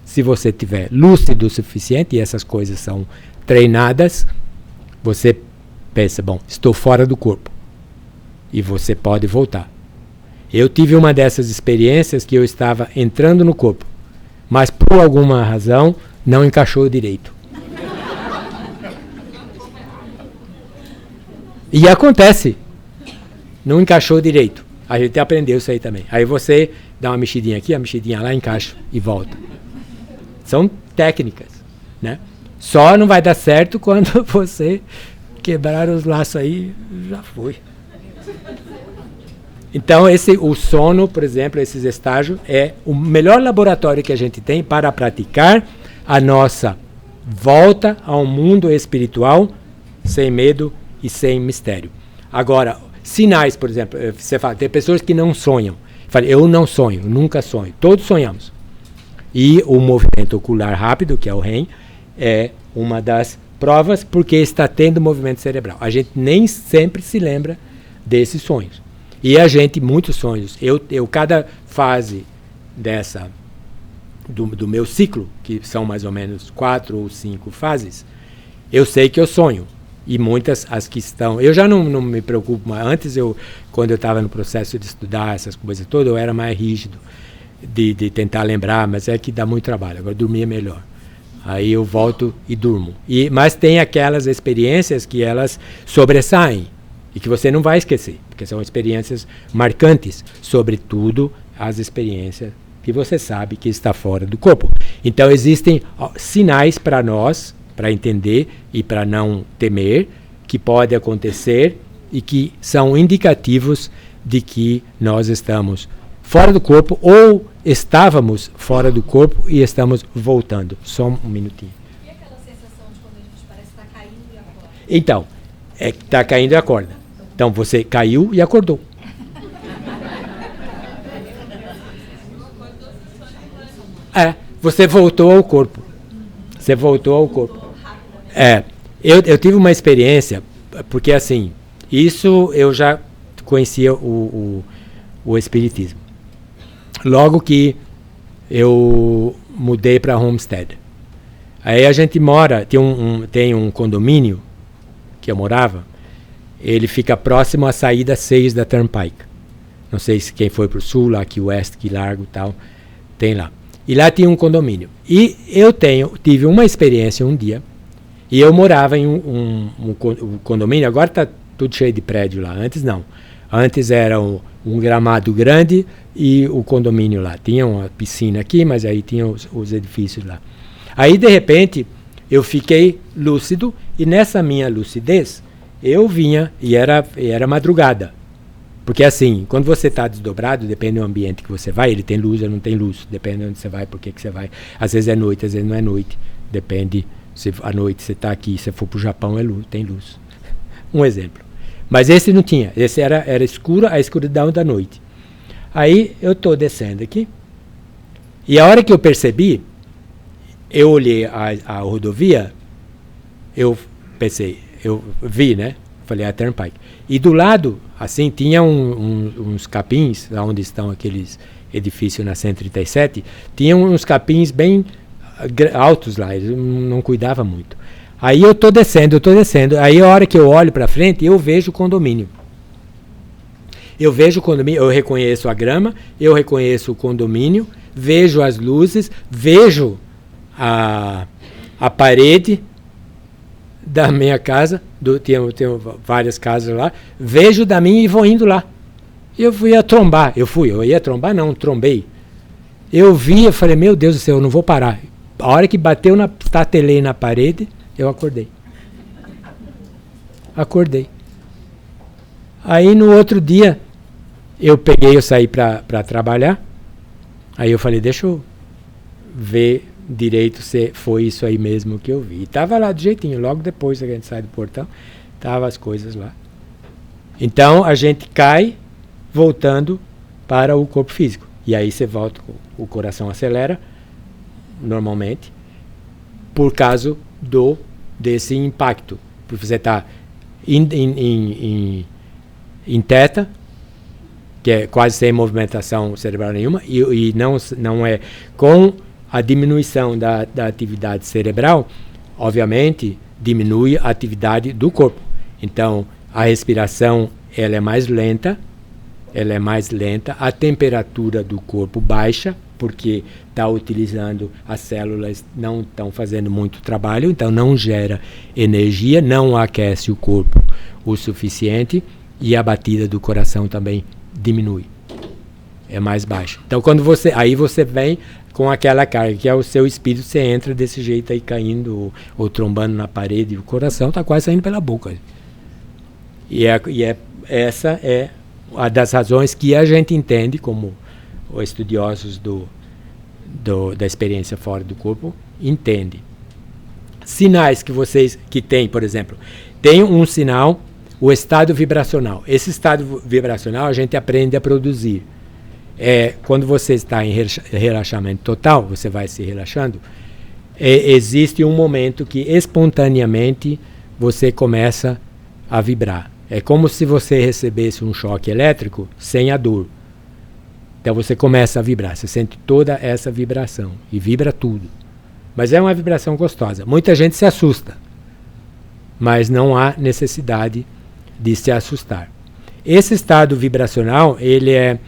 se você tiver lúcido o suficiente, e essas coisas são treinadas, você pensa, bom, estou fora do corpo. E você pode voltar. Eu tive uma dessas experiências que eu estava entrando no corpo, mas por alguma razão não encaixou direito. E acontece. Não encaixou direito. A gente aprendeu isso aí também. Aí você dá uma mexidinha aqui, a mexidinha lá, encaixa e volta. São técnicas, né? Só não vai dar certo quando você quebrar os laços aí, já foi. Então, o sono, por exemplo, esses estágios, é o melhor laboratório que a gente tem para praticar a nossa volta ao mundo espiritual sem medo e sem mistério. Agora, sinais, por exemplo, você fala, tem pessoas que não sonham. falei, eu não sonho, nunca sonho. Todos sonhamos. E o movimento ocular rápido, que é o REM, é uma das provas porque está tendo movimento cerebral. A gente nem sempre se lembra desses sonhos. E a gente, muitos sonhos, eu cada fase dessa, do meu ciclo, que são mais ou menos 4 ou 5 fases, eu sei que eu sonho. E muitas, as que estão... Eu já não me preocupo mais. Antes, quando eu estava no processo de estudar essas coisas todas, eu era mais rígido de tentar lembrar, mas é que dá muito trabalho. Agora, dormir é melhor. Aí eu volto e durmo. Mas tem aquelas experiências que elas sobressaem e que você não vai esquecer, porque são experiências marcantes, sobretudo as experiências que você sabe que está fora do corpo. Então, existem sinais para nós, para entender e para não temer, que pode acontecer e que são indicativos de que nós estamos fora do corpo ou estávamos fora do corpo e estamos voltando. Só um minutinho. E aquela sensação de quando a gente parece estar caindo e acorda? Então, é que está caindo e acorda. Então, você caiu e acordou. Você voltou ao corpo. Você voltou ao corpo. Eu tive uma experiência, porque assim, isso eu já conhecia o espiritismo. Logo que eu mudei para Homestead. Aí a gente mora, tem um condomínio que eu morava, ele fica próximo à saída 6 da Turnpike. Não sei se quem foi para o sul, lá que West, que Largo e tal, tem lá. E lá tinha um condomínio. E eu tive uma experiência um dia, e eu morava em um condomínio, agora está tudo cheio de prédio lá, antes não. Antes era um gramado grande e o condomínio lá. Tinha uma piscina aqui, mas aí tinha os edifícios lá. Aí, de repente, eu fiquei lúcido, e nessa minha lucidez, eu vinha, e era madrugada. Porque assim, quando você está desdobrado, depende do ambiente que você vai, ele tem luz ou não tem luz, depende de onde você vai, por que você vai. Às vezes é noite, às vezes não é noite. Depende, se à noite você está aqui, se for para o Japão, tem luz. Um exemplo. Mas esse não tinha, esse era escuro, a escuridão da noite. Aí eu estou descendo aqui, e a hora que eu percebi, eu olhei a rodovia, eu pensei, eu vi, né? Falei, a Turnpike. E do lado, assim, tinha uns capins, lá onde estão aqueles edifícios na 137, tinha uns capins bem altos lá, eles não cuidavam muito. Aí eu estou descendo, aí a hora que eu olho para frente, eu vejo o condomínio. Eu reconheço a grama, eu reconheço o condomínio, vejo as luzes, vejo a parede da minha casa, tinha várias casas lá, vejo da minha e vou indo lá. Eu ia trombar, trombei. Eu vi, eu falei, meu Deus do céu, eu não vou parar. A hora que bateu, tatelei na parede, eu acordei. Aí no outro dia, eu saí para trabalhar, aí eu falei, deixa eu ver direito se foi isso aí mesmo que eu vi. E tava lá do jeitinho, logo depois que a gente sai do portão, tava as coisas lá. Então a gente cai voltando para o corpo físico. E aí você volta, o coração acelera, normalmente, por causa desse impacto. Porque você está em teta, que é quase sem movimentação cerebral nenhuma, e não é com a diminuição da atividade cerebral, obviamente, diminui a atividade do corpo. Então, a respiração ela é mais lenta, a temperatura do corpo baixa, porque está utilizando, as células não estão fazendo muito trabalho, então não gera energia, não aquece o corpo o suficiente, e a batida do coração também diminui. É mais baixo. Então, aí você vem com aquela carga, que é o seu espírito, você entra desse jeito aí, caindo ou trombando na parede, e o coração está quase saindo pela boca. Essa é uma das razões que a gente entende, como os estudiosos da experiência fora do corpo entendem. Sinais que tem, por exemplo, tem um sinal, o estado vibracional. Esse estado vibracional a gente aprende a produzir. quando você está em relaxamento total, você vai se relaxando, existe um momento que espontaneamente você começa a vibrar. É como se você recebesse um choque elétrico sem a dor. Então você começa a vibrar, você sente toda essa vibração e vibra tudo. Mas é uma vibração gostosa. Muita gente se assusta, mas não há necessidade de se assustar. Esse estado vibracional, ele é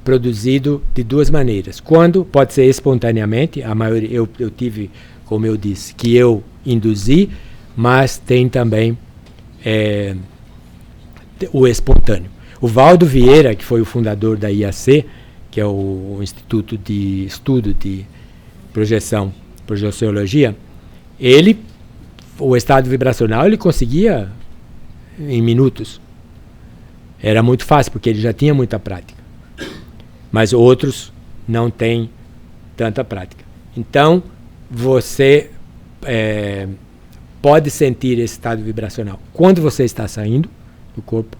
produzido de duas maneiras. Quando pode ser espontaneamente, a maioria eu tive, como eu disse, que eu induzi, mas tem também o espontâneo. O Valdo Vieira, que foi o fundador da IAC, que é o Instituto de Estudo de Projeciologia, o estado vibracional ele conseguia em minutos. Era muito fácil, porque ele já tinha muita prática. Mas outros não têm tanta prática. Então, você pode sentir esse estado vibracional quando você está saindo do corpo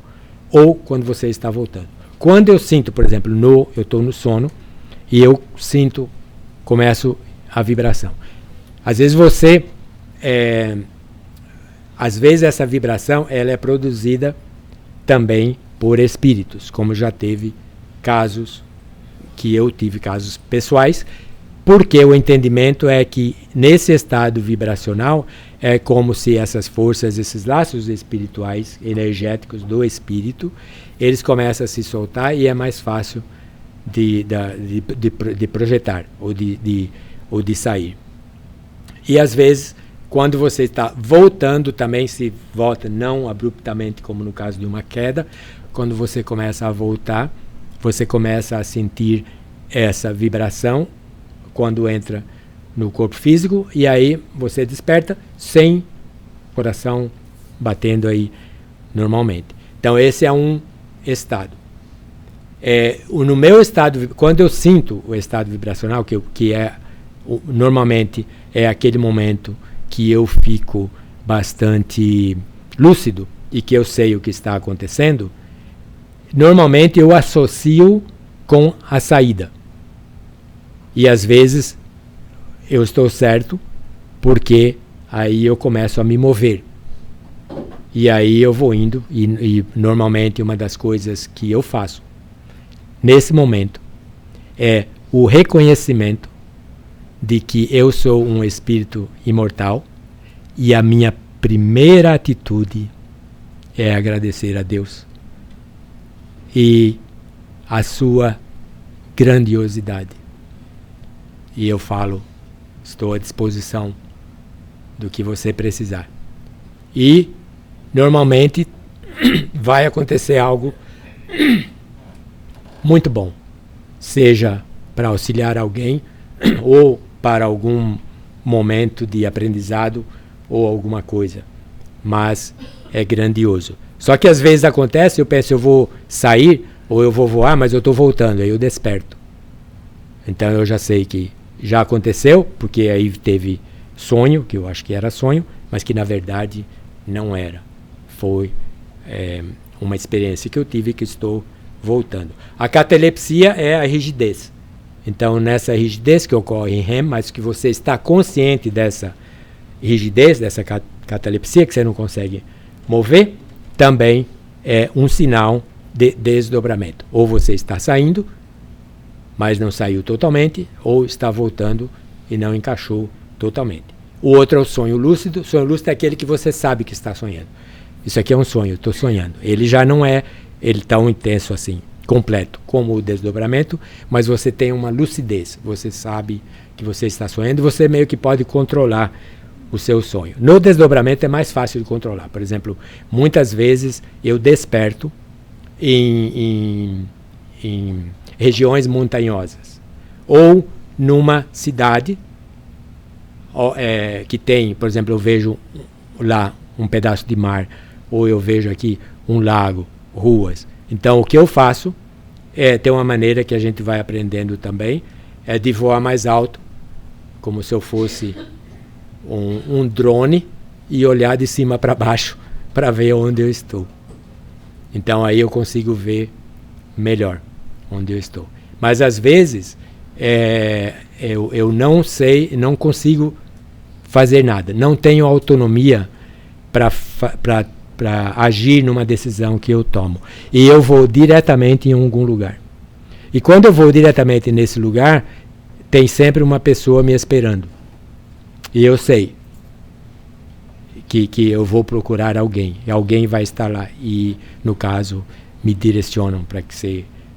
ou quando você está voltando. Quando eu sinto, por exemplo, eu estou no sono e eu começo a vibração. Às vezes às vezes essa vibração ela é produzida também por espíritos, como já teve casos que eu tive, casos pessoais, porque o entendimento é que nesse estado vibracional é como se essas forças, esses laços espirituais, energéticos do espírito, eles começam a se soltar e é mais fácil de projetar ou de sair. E às vezes, quando você está voltando, também se volta não abruptamente, como no caso de uma queda, quando você começa a voltar, você começa a sentir essa vibração quando entra no corpo físico, e aí você desperta sem coração batendo aí normalmente. Então esse é um estado. No meu estado, quando eu sinto o estado vibracional, normalmente é aquele momento que eu fico bastante lúcido e que eu sei o que está acontecendo, normalmente eu associo com a saída. E às vezes eu estou certo, porque aí eu começo a me mover. E aí eu vou indo, e normalmente uma das coisas que eu faço nesse momento é o reconhecimento de que eu sou um espírito imortal, e a minha primeira atitude é agradecer a Deus e a sua grandiosidade. E eu falo, estou à disposição do que você precisar. E normalmente vai acontecer algo muito bom, seja para auxiliar alguém ou para algum momento de aprendizado ou alguma coisa, mas é grandioso. Só que às vezes acontece, eu penso, eu vou sair ou eu vou voar, mas eu estou voltando, aí eu desperto. Então eu já sei que já aconteceu, porque aí teve sonho, que eu acho que era sonho, mas que na verdade não era. Foi uma experiência que eu tive, que estou voltando. A catalepsia é a rigidez. Então, nessa rigidez que ocorre em REM, mas que você está consciente dessa rigidez, dessa catalepsia, que você não consegue mover, também é um sinal de desdobramento. Ou você está saindo, mas não saiu totalmente, ou está voltando e não encaixou totalmente. O outro é o sonho lúcido. O sonho lúcido é aquele que você sabe que está sonhando. Isso aqui é um sonho, estou sonhando. Ele já não é tão intenso assim, completo, como o desdobramento, mas você tem uma lucidez. Você sabe que você está sonhando, você meio que pode controlar o seu sonho. No desdobramento é mais fácil de controlar. Por exemplo, muitas vezes eu desperto em regiões montanhosas, ou numa cidade que tem, por exemplo, eu vejo lá um pedaço de mar, ou eu vejo aqui um lago, ruas. Então o que eu faço tem uma maneira que a gente vai aprendendo também, é de voar mais alto, como se eu fosse um drone, e olhar de cima para baixo para ver onde eu estou. Então aí eu consigo ver melhor onde eu estou. Mas às vezes eu não sei, não consigo fazer nada. Não tenho autonomia para agir numa decisão que eu tomo. E eu vou diretamente em algum lugar. E quando eu vou diretamente nesse lugar, tem sempre uma pessoa me esperando. E eu sei que eu vou procurar alguém. E alguém vai estar lá. E, no caso, me direcionam para que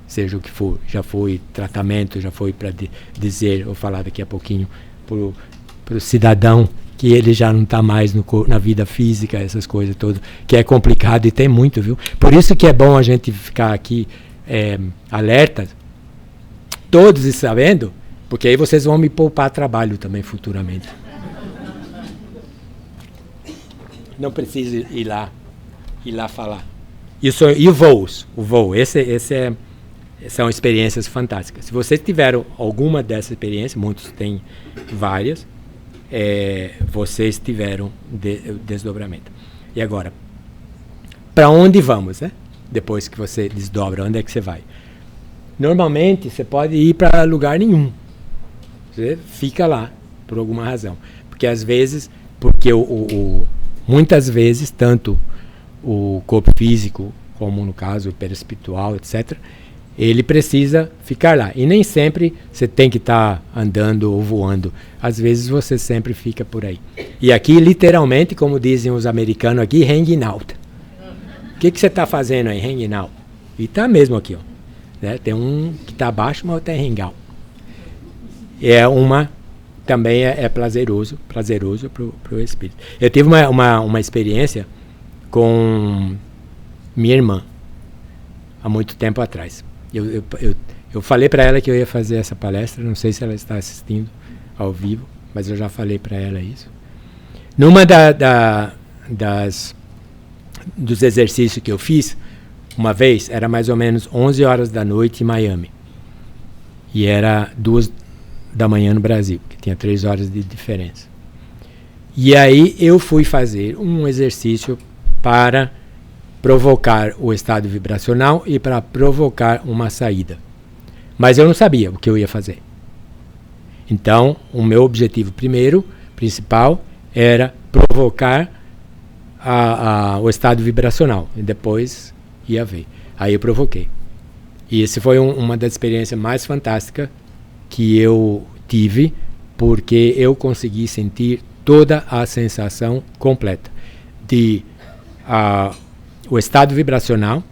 seja o que for. Já foi tratamento, já foi para dizer, vou falar daqui a pouquinho, para o cidadão que ele já não está mais na vida física, essas coisas todas, que é complicado e tem muito, viu? Por isso que é bom a gente ficar aqui alerta, todos sabendo, porque aí vocês vão me poupar trabalho também futuramente. Não precisa ir lá falar. E o voo, são experiências fantásticas. Se vocês tiveram alguma dessas experiências, muitos têm várias, vocês tiveram desdobramento. E agora, para onde vamos, né? Depois que você desdobra, onde é que você vai? Normalmente, você pode ir para lugar nenhum. Você fica lá, por alguma razão. Porque às vezes, muitas vezes, tanto o corpo físico, como no caso o perispiritual, etc., ele precisa ficar lá. E nem sempre você tem que estar andando ou voando. Às vezes você sempre fica por aí. E aqui, literalmente, como dizem os americanos aqui, hanging out. O que você está fazendo aí, hanging out? E está mesmo aqui, ó. Né? Tem um que está abaixo, mas outro é hang out. Também é prazeroso para o espírito. Eu tive uma experiência com minha irmã, há muito tempo atrás. Eu falei para ela que eu ia fazer essa palestra, não sei se ela está assistindo ao vivo, mas eu já falei para ela isso. Numa dos exercícios que eu fiz, uma vez, era mais ou menos 11 horas da noite em Miami. E era 2 da manhã no Brasil, que tinha 3 horas de diferença. E aí eu fui fazer um exercício para provocar o estado vibracional e para provocar uma saída. Mas eu não sabia o que eu ia fazer. Então, o meu objetivo principal, era provocar o estado vibracional. E depois ia ver. Aí eu provoquei. E esse foi uma das experiências mais fantásticas que eu tive, porque eu consegui sentir toda a sensação completa de o estado vibracional,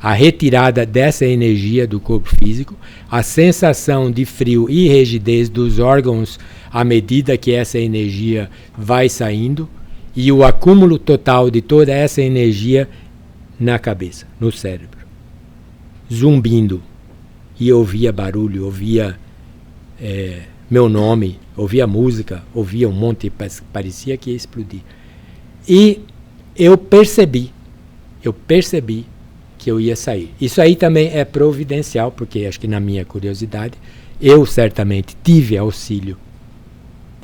a retirada dessa energia do corpo físico, a sensação de frio e rigidez dos órgãos à medida que essa energia vai saindo, e o acúmulo total de toda essa energia na cabeça, no cérebro, zumbindo. E eu ouvia barulho, ouvia meu nome, ouvia música, ouvia um monte, parecia que ia explodir. E eu percebi que eu ia sair. Isso aí também é providencial, porque acho que na minha curiosidade, eu certamente tive auxílio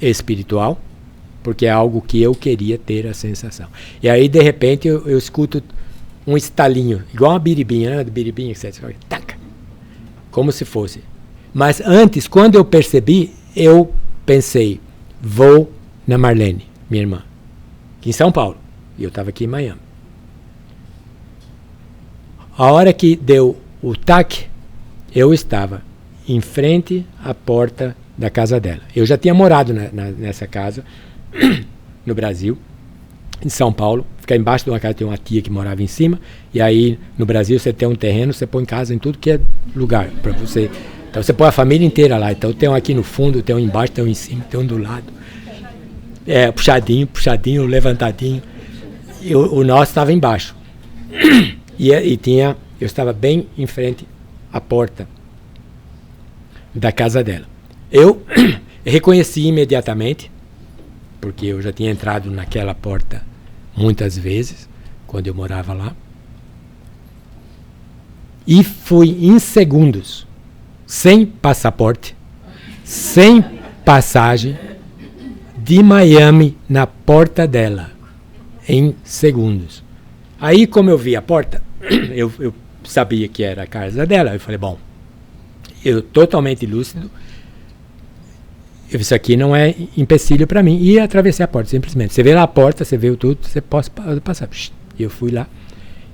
espiritual, porque é algo que eu queria ter a sensação. E aí, de repente, eu escuto um estalinho, igual uma biribinha, né? Do biribinha, etc. Taca, como se fosse. Mas antes, quando eu percebi, eu pensei, vou na Marlene, minha irmã, aqui em São Paulo. E eu estava aqui em Miami. A hora que deu o tac, eu estava em frente à porta da casa dela. Eu já tinha morado nessa casa, no Brasil, em São Paulo. Ficar embaixo de uma casa, tem uma tia que morava em cima. E aí, no Brasil, você tem um terreno, você põe casa em tudo que é lugar para você. Então, você põe a família inteira lá. Então, tem um aqui no fundo, tem um embaixo, tem um em cima, tem um do lado. Puxadinho, levantadinho. E o nosso estava embaixo. Eu estava bem em frente à porta da casa dela. Eu reconheci imediatamente, porque eu já tinha entrado naquela porta muitas vezes, quando eu morava lá. E fui em segundos, sem passaporte, sem passagem, de Miami na porta dela, em segundos. Aí, como eu vi a porta, eu sabia que era a casa dela. Eu falei, bom, eu totalmente lúcido. Isso aqui não é empecilho para mim. E atravessei a porta, simplesmente. Você vê lá a porta, você vê tudo, você pode passar. Eu fui lá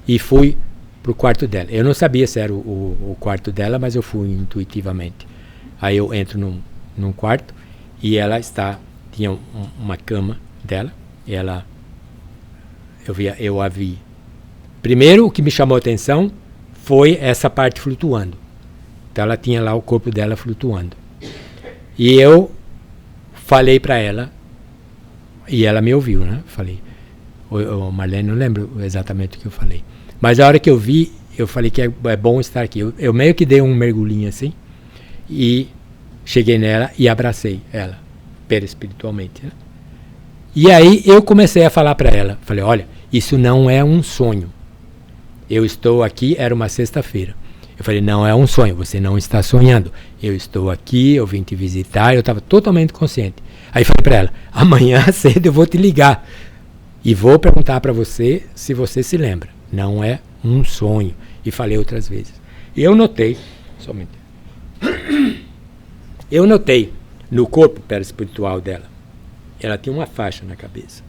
e fui pro quarto dela. Eu não sabia se era o quarto dela, mas eu fui intuitivamente. Aí eu entro num quarto e ela tinha uma cama dela. Eu a vi. Primeiro, o que me chamou a atenção foi essa parte flutuando. Então ela tinha lá o corpo dela flutuando. E eu falei para ela, e ela me ouviu, né? Falei, Marlene, não lembro exatamente o que eu falei. Mas a hora que eu vi, eu falei que é bom estar aqui. Eu meio que dei um mergulhinho assim, e cheguei nela e abracei ela, perispiritualmente, né? E aí eu comecei a falar para ela, falei, olha, isso não é um sonho. Eu estou aqui, era uma sexta-feira. Eu falei, não é um sonho, você não está sonhando. Eu estou aqui, eu vim te visitar, eu estava totalmente consciente. Aí falei para ela, amanhã cedo eu vou te ligar e vou perguntar para você se você se lembra. Não é um sonho. E falei outras vezes. E eu notei, somente, eu notei no corpo perispiritual dela, ela tinha uma faixa na cabeça.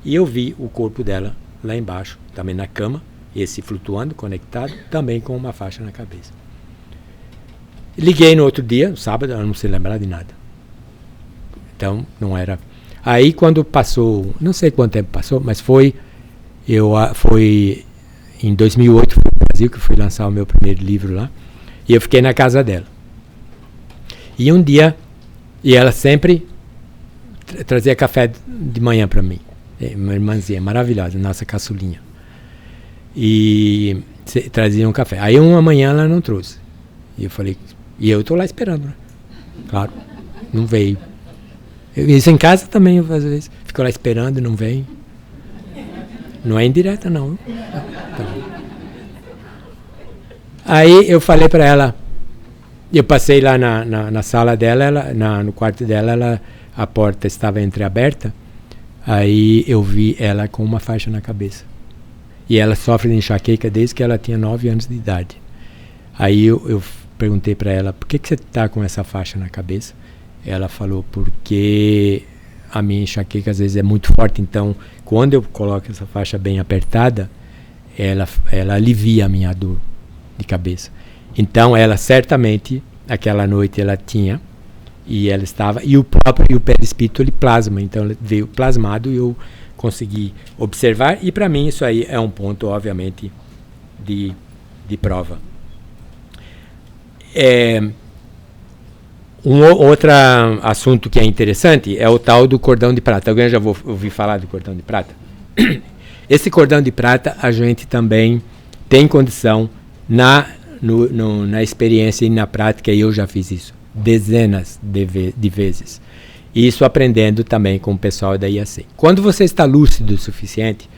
E eu vi o corpo dela lá embaixo, também na cama, esse flutuando, conectado, também com uma faixa na cabeça. Liguei no outro dia, no sábado, ela não se lembrava de nada. Então, não era... Aí, quando passou, não sei quanto tempo passou, mas foi em 2008, fui no Brasil, que fui lançar o meu primeiro livro lá, e eu fiquei na casa dela. E um dia, e ela sempre trazia café de manhã para mim. Uma irmãzinha maravilhosa, nossa caçulinha. E trazia um café. Aí uma manhã ela não trouxe. E eu falei, e eu estou lá esperando, né? Claro, não veio. Isso em casa também, às vezes. Fico lá esperando e não vem. Não é indireta, não. Tá. Aí eu falei para ela, eu passei lá na sala dela, no quarto dela, a porta estava entreaberta. Aí eu vi ela com uma faixa na cabeça. E ela sofre de enxaqueca desde que ela tinha 9 anos de idade. Aí eu perguntei para ela, por que você está com essa faixa na cabeça? Ela falou, porque a minha enxaqueca às vezes é muito forte, então quando eu coloco essa faixa bem apertada, ela alivia a minha dor de cabeça. Então ela certamente, aquela noite ela tinha, e ela estava, e o perispírito ele plasma, então ele veio plasmado e eu consegui observar, e para mim isso aí é um ponto, obviamente, de prova. Outro assunto que é interessante é o tal do cordão de prata. Alguém já ouviu falar do cordão de prata? Esse cordão de prata a gente também tem condição na experiência e na prática, e eu já fiz isso dezenas de vezes. Isso aprendendo também com o pessoal da IAC. Quando você está lúcido o suficiente,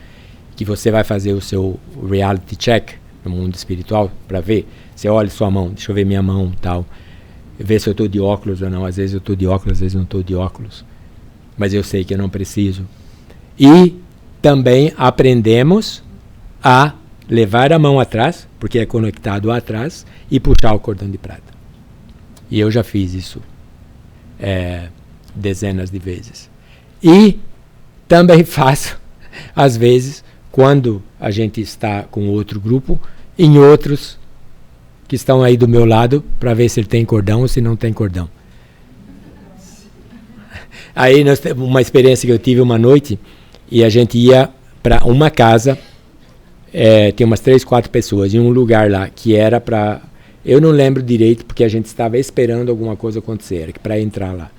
que você vai fazer o seu reality check no mundo espiritual para ver, você olha sua mão, deixa eu ver minha mão e tal, ver se eu estou de óculos ou não. Às vezes eu estou de óculos, às vezes não estou de óculos, mas eu sei que eu não preciso. E também aprendemos a levar a mão atrás, porque é conectado atrás, e puxar o cordão de prata. E eu já fiz isso dezenas de vezes. E também faço, às vezes, quando a gente está com outro grupo, em outros que estão aí do meu lado, para ver se ele tem cordão ou se não tem cordão. Aí uma experiência que eu tive uma noite, e a gente ia para uma casa, tinha umas 3, 4 pessoas, em um lugar lá, que era para... Eu não lembro direito, porque a gente estava esperando alguma coisa acontecer, para entrar lá.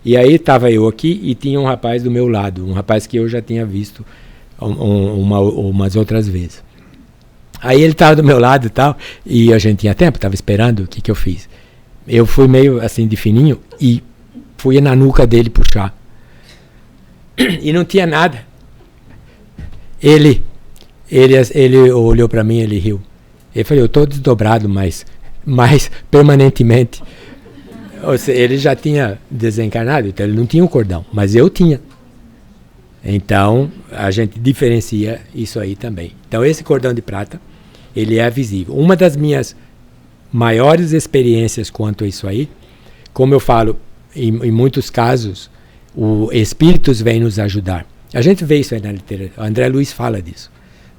E aí estava eu aqui e tinha um rapaz do meu lado, um rapaz que eu já tinha visto umas outras vezes. Aí ele estava do meu lado e tal, e a gente tinha tempo, estava esperando. O que eu fiz? Eu fui meio assim de fininho e fui na nuca dele puxar. E não tinha nada. Ele olhou para mim, ele riu. Ele falou, eu estou desdobrado, mas permanentemente. Ou seja, ele já tinha desencarnado, então ele não tinha o cordão, mas eu tinha. Então, a gente diferencia isso aí também. Então, esse cordão de prata, ele é visível. Uma das minhas maiores experiências quanto a isso aí, como eu falo, em muitos casos, os espíritos vêm nos ajudar. A gente vê isso aí na literatura. André Luiz fala disso.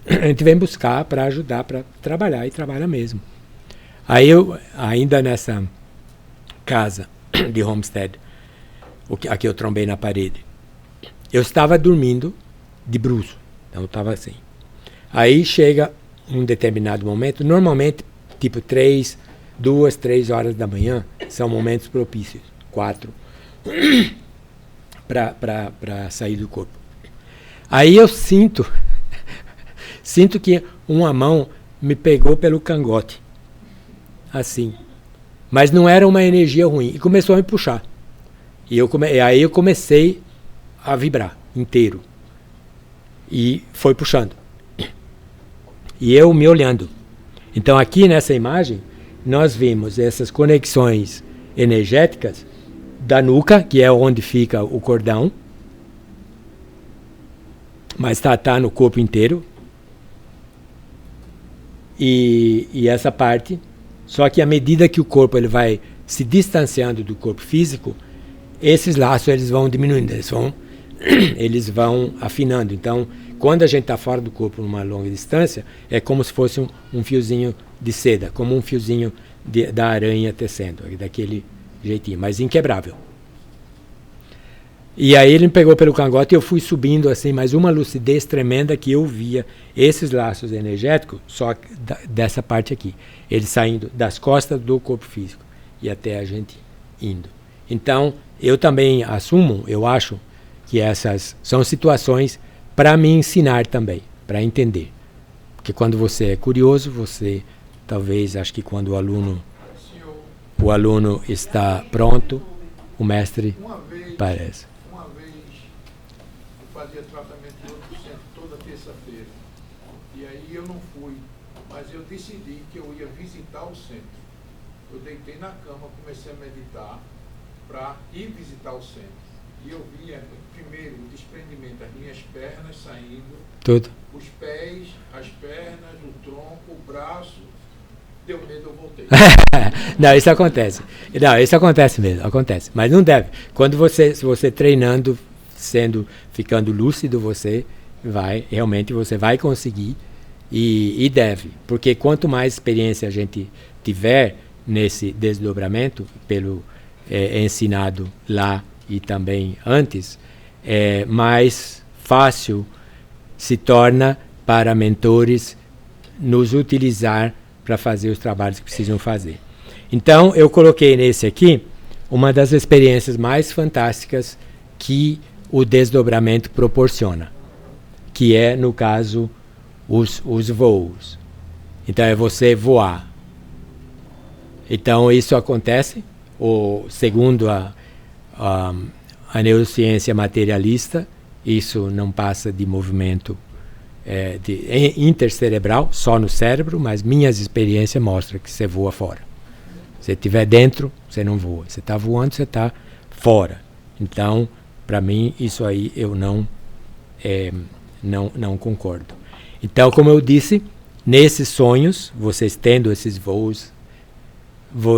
A gente vem buscar para ajudar, para trabalhar, e trabalha mesmo. Aí eu, ainda nessa casa de Homestead, aqui eu trombei na parede, eu estava dormindo de bruço. Então eu estava assim. Aí chega um determinado momento, normalmente tipo 2, 3 horas da manhã, são momentos propícios, 4, para sair do corpo. Aí eu sinto que uma mão me pegou pelo cangote, assim. Mas não era uma energia ruim, e começou a me puxar. E aí eu comecei a vibrar inteiro. E foi puxando. E eu me olhando. Então aqui nessa imagem, nós vimos essas conexões energéticas da nuca, que é onde fica o cordão, mas está no corpo inteiro. E essa parte, só que à medida que o corpo ele vai se distanciando do corpo físico, esses laços eles vão diminuindo, eles vão afinando. Então, quando a gente está fora do corpo numa longa distância, é como se fosse um fiozinho de seda, como um fiozinho da aranha tecendo, daquele jeitinho, mas inquebrável. E aí ele me pegou pelo cangote e eu fui subindo assim, mas uma lucidez tremenda que eu via esses laços energéticos, só dessa parte aqui, eles saindo das costas do corpo físico e até a gente indo. Então, eu também assumo, eu acho, que essas são situações para me ensinar também, para entender. Porque quando você é curioso, você talvez, acho que quando o aluno está pronto, o mestre parece. Uma vez eu fazia tratamento de outro centro toda terça-feira. E aí eu não fui, mas eu decidi que eu ia visitar o centro. Eu deitei na cama, comecei a meditar para ir visitar o centro. E eu via primeiro o desprendimento das minhas pernas saindo, Tudo. os pés, as pernas, o tronco, o braço. Deu medo, eu voltei. Não, isso acontece. Não, isso acontece mesmo, acontece. Mas não deve. Quando se você treinando, ficando lúcido, você vai conseguir e deve. Porque quanto mais experiência a gente tiver nesse desdobramento, pelo ensinado lá e também antes, mais fácil se torna para mentores nos utilizar para fazer os trabalhos que precisam fazer. Então, eu coloquei nesse aqui uma das experiências mais fantásticas que o desdobramento proporciona, que é, no caso, os voos. Então, é você voar. Então, isso acontece, segundo a neurociência materialista, isso não passa de movimento intercerebral, só no cérebro, mas minhas experiências mostram que você voa fora. Se estiver dentro, você não voa. Se está voando, você está fora. Então, para mim, isso aí eu não concordo. Então, como eu disse, nesses sonhos, vocês tendo esses voos,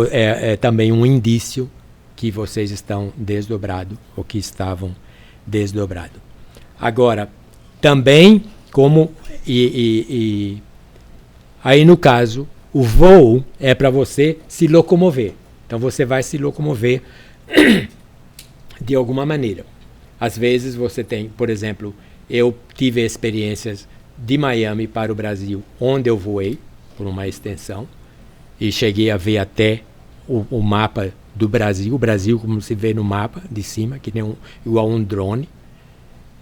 é também um indício que vocês estão desdobrados, ou que estavam desdobrados. Agora, também, aí no caso, o voo é para você se locomover. Então você vai se locomover de alguma maneira. Às vezes você tem, por exemplo, eu tive experiências de Miami para o Brasil, onde eu voei por uma extensão e cheguei a ver até o mapa do Brasil, o Brasil como se vê no mapa de cima, que nem igual um drone,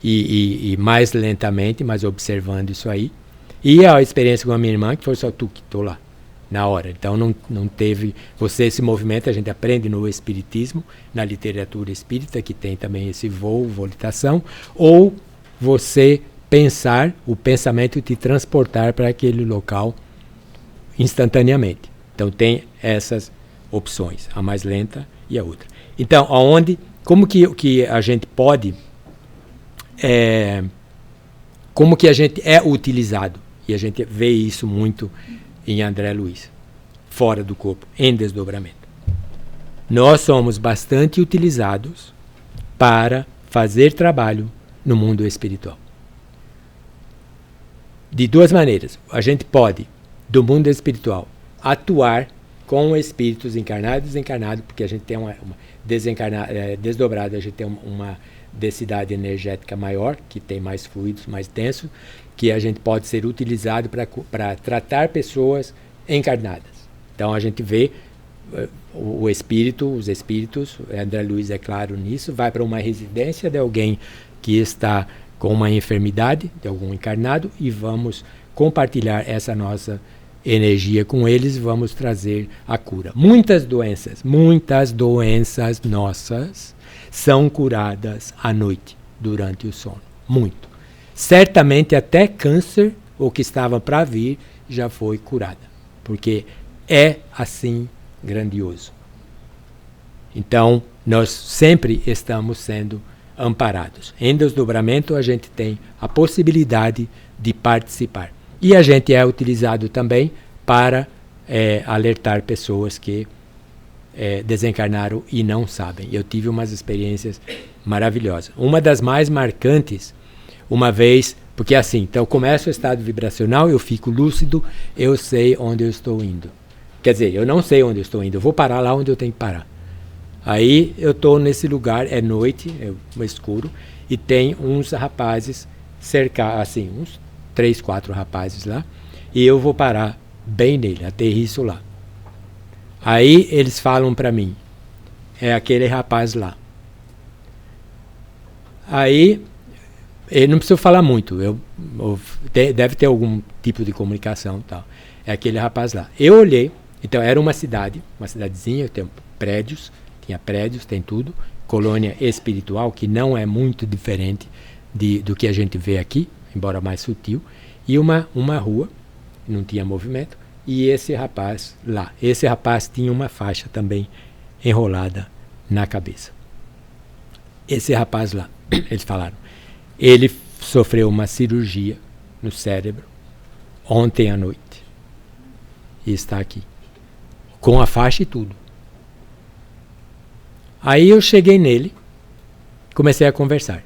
e mais lentamente, mas observando isso aí. E a experiência com a minha irmã, que foi só tu que estou lá, na hora. Então não teve... esse movimento a gente aprende no espiritismo, na literatura espírita, que tem também esse voo, volitação, ou você pensar, o pensamento te transportar para aquele local instantaneamente. Então tem essas opções, a mais lenta e a outra. Então, como que a gente pode... como que a gente é utilizado, e a gente vê isso muito em André Luiz, fora do corpo, em desdobramento. Nós somos bastante utilizados para fazer trabalho no mundo espiritual. De duas maneiras. A gente pode, do mundo espiritual, atuar com espíritos encarnados e desencarnados, porque a gente tem uma desdobrado, a gente tem uma densidade energética maior, que tem mais fluidos, mais denso, que a gente pode ser utilizado para tratar pessoas encarnadas. Então a gente vê os espíritos, André Luiz é claro nisso, vai para uma residência de alguém que está com uma enfermidade, de algum encarnado, e vamos compartilhar essa nossa energia com eles, vamos trazer a cura. Muitas doenças nossas são curadas à noite, durante o sono. Muito. Certamente até câncer, o que estava para vir, já foi curada. Porque é assim grandioso. Então, nós sempre estamos sendo amparados. Em desdobramento, a gente tem a possibilidade de participar. E a gente é utilizado também para alertar pessoas que desencarnaram e não sabem. Eu tive umas experiências maravilhosas. Uma das mais marcantes, uma vez, porque assim, então eu começo o estado vibracional, eu fico lúcido, eu sei onde eu estou indo. Quer dizer, eu não sei onde eu estou indo, eu vou parar lá onde eu tenho que parar. Aí eu estou nesse lugar, é noite, é escuro, e tem uns rapazes cercados, assim, uns 3, 4 rapazes lá, e eu vou parar bem nele, aterriço lá. Aí eles falam para mim, é aquele rapaz lá. Aí, eu não preciso falar muito, deve ter algum tipo de comunicação e tal. É aquele rapaz lá. Eu olhei, então era uma cidadezinha, tem prédios, tinha prédios, tem tudo, colônia espiritual, que não é muito diferente do que a gente vê aqui, embora mais sutil, e uma rua, não tinha movimento, e esse rapaz lá. Esse rapaz tinha uma faixa também enrolada na cabeça. Esse rapaz lá, eles falaram, ele sofreu uma cirurgia no cérebro ontem à noite e está aqui, com a faixa e tudo. Aí eu cheguei nele, comecei a conversar.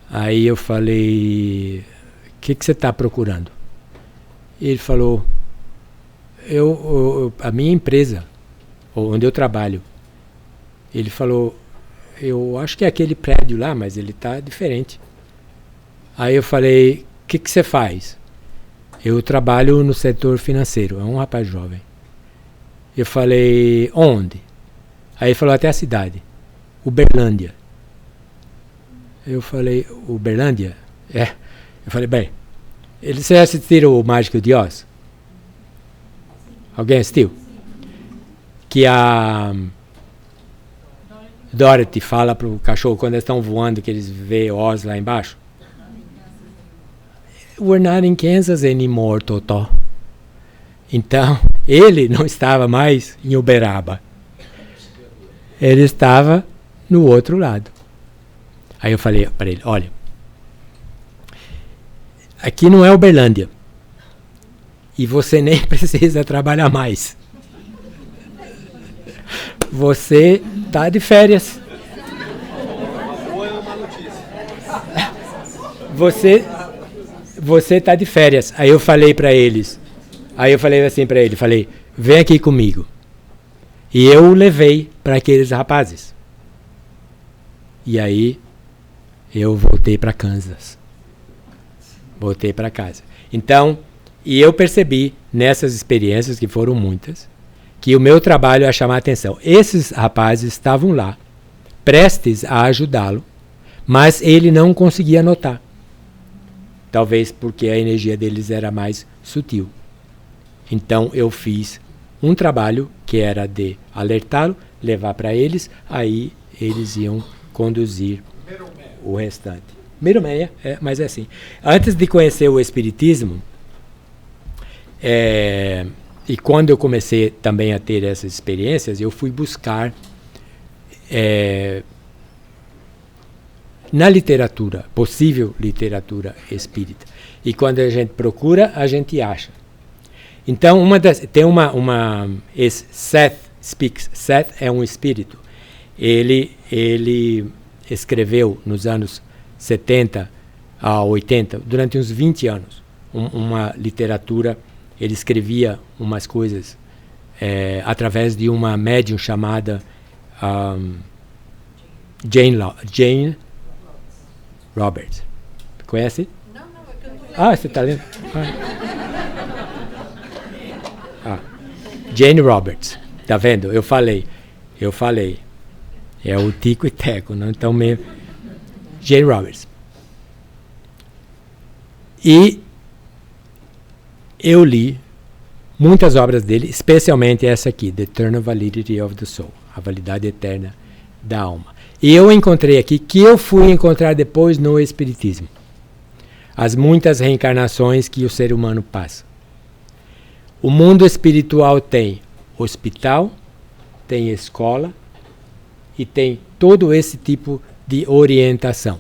Aí eu falei, o que você está procurando? Ele falou, a minha empresa, onde eu trabalho, ele falou, eu acho que é aquele prédio lá, mas ele está diferente. Aí eu falei, o que você faz? Eu trabalho no setor financeiro, é um rapaz jovem. Eu falei, onde? Aí ele falou, até a cidade, Uberlândia. Eu falei, Uberlândia? É. Eu falei, bem, vocês assistiram o Mágico de Oz? Alguém assistiu? Que a Dorothy fala pro cachorro quando eles estão voando, que eles veem Oz lá embaixo. We're not in Kansas anymore, Totó. Então, ele não estava mais em Uberaba. Ele estava no outro lado. Aí eu falei para ele, olha, aqui não é Uberlândia. E você nem precisa trabalhar mais. Você está de férias. Você está de férias. Aí eu falei para eles. Aí eu falei assim para ele, falei, vem aqui comigo. E eu o levei para aqueles rapazes. E aí eu voltei para Kansas. Voltei para casa. Então, e eu percebi nessas experiências, que foram muitas, que o meu trabalho é chamar a atenção. Esses rapazes estavam lá, prestes a ajudá-lo, mas ele não conseguia notar. Talvez porque a energia deles era mais sutil. Então eu fiz um trabalho que era de alertá-lo, levar para eles, aí eles iam conduzir o restante. Miromeia, mas é assim. Antes de conhecer o Espiritismo, e quando eu comecei também a ter essas experiências, eu fui buscar na literatura, possível literatura espírita. E quando a gente procura, a gente acha. Então, esse Seth Speaks. Seth é um espírito. Ele escreveu nos anos 70 a 80, durante uns 20 anos, uma literatura. Ele escrevia umas coisas através de uma médium chamada Jane Roberts. Conhece? Não, é que eu não tô lendo. Ah, você está lendo? Jane Roberts. Tá vendo? Eu falei. É o Tico e Teco, não? Então mesmo. Jane Roberts. E eu li muitas obras dele, especialmente essa aqui, The Eternal Validity of the Soul, a validade eterna da alma. E eu encontrei aqui, que eu fui encontrar depois no Espiritismo, as muitas reencarnações que o ser humano passa. O mundo espiritual tem hospital, tem escola e tem todo esse tipo de orientação.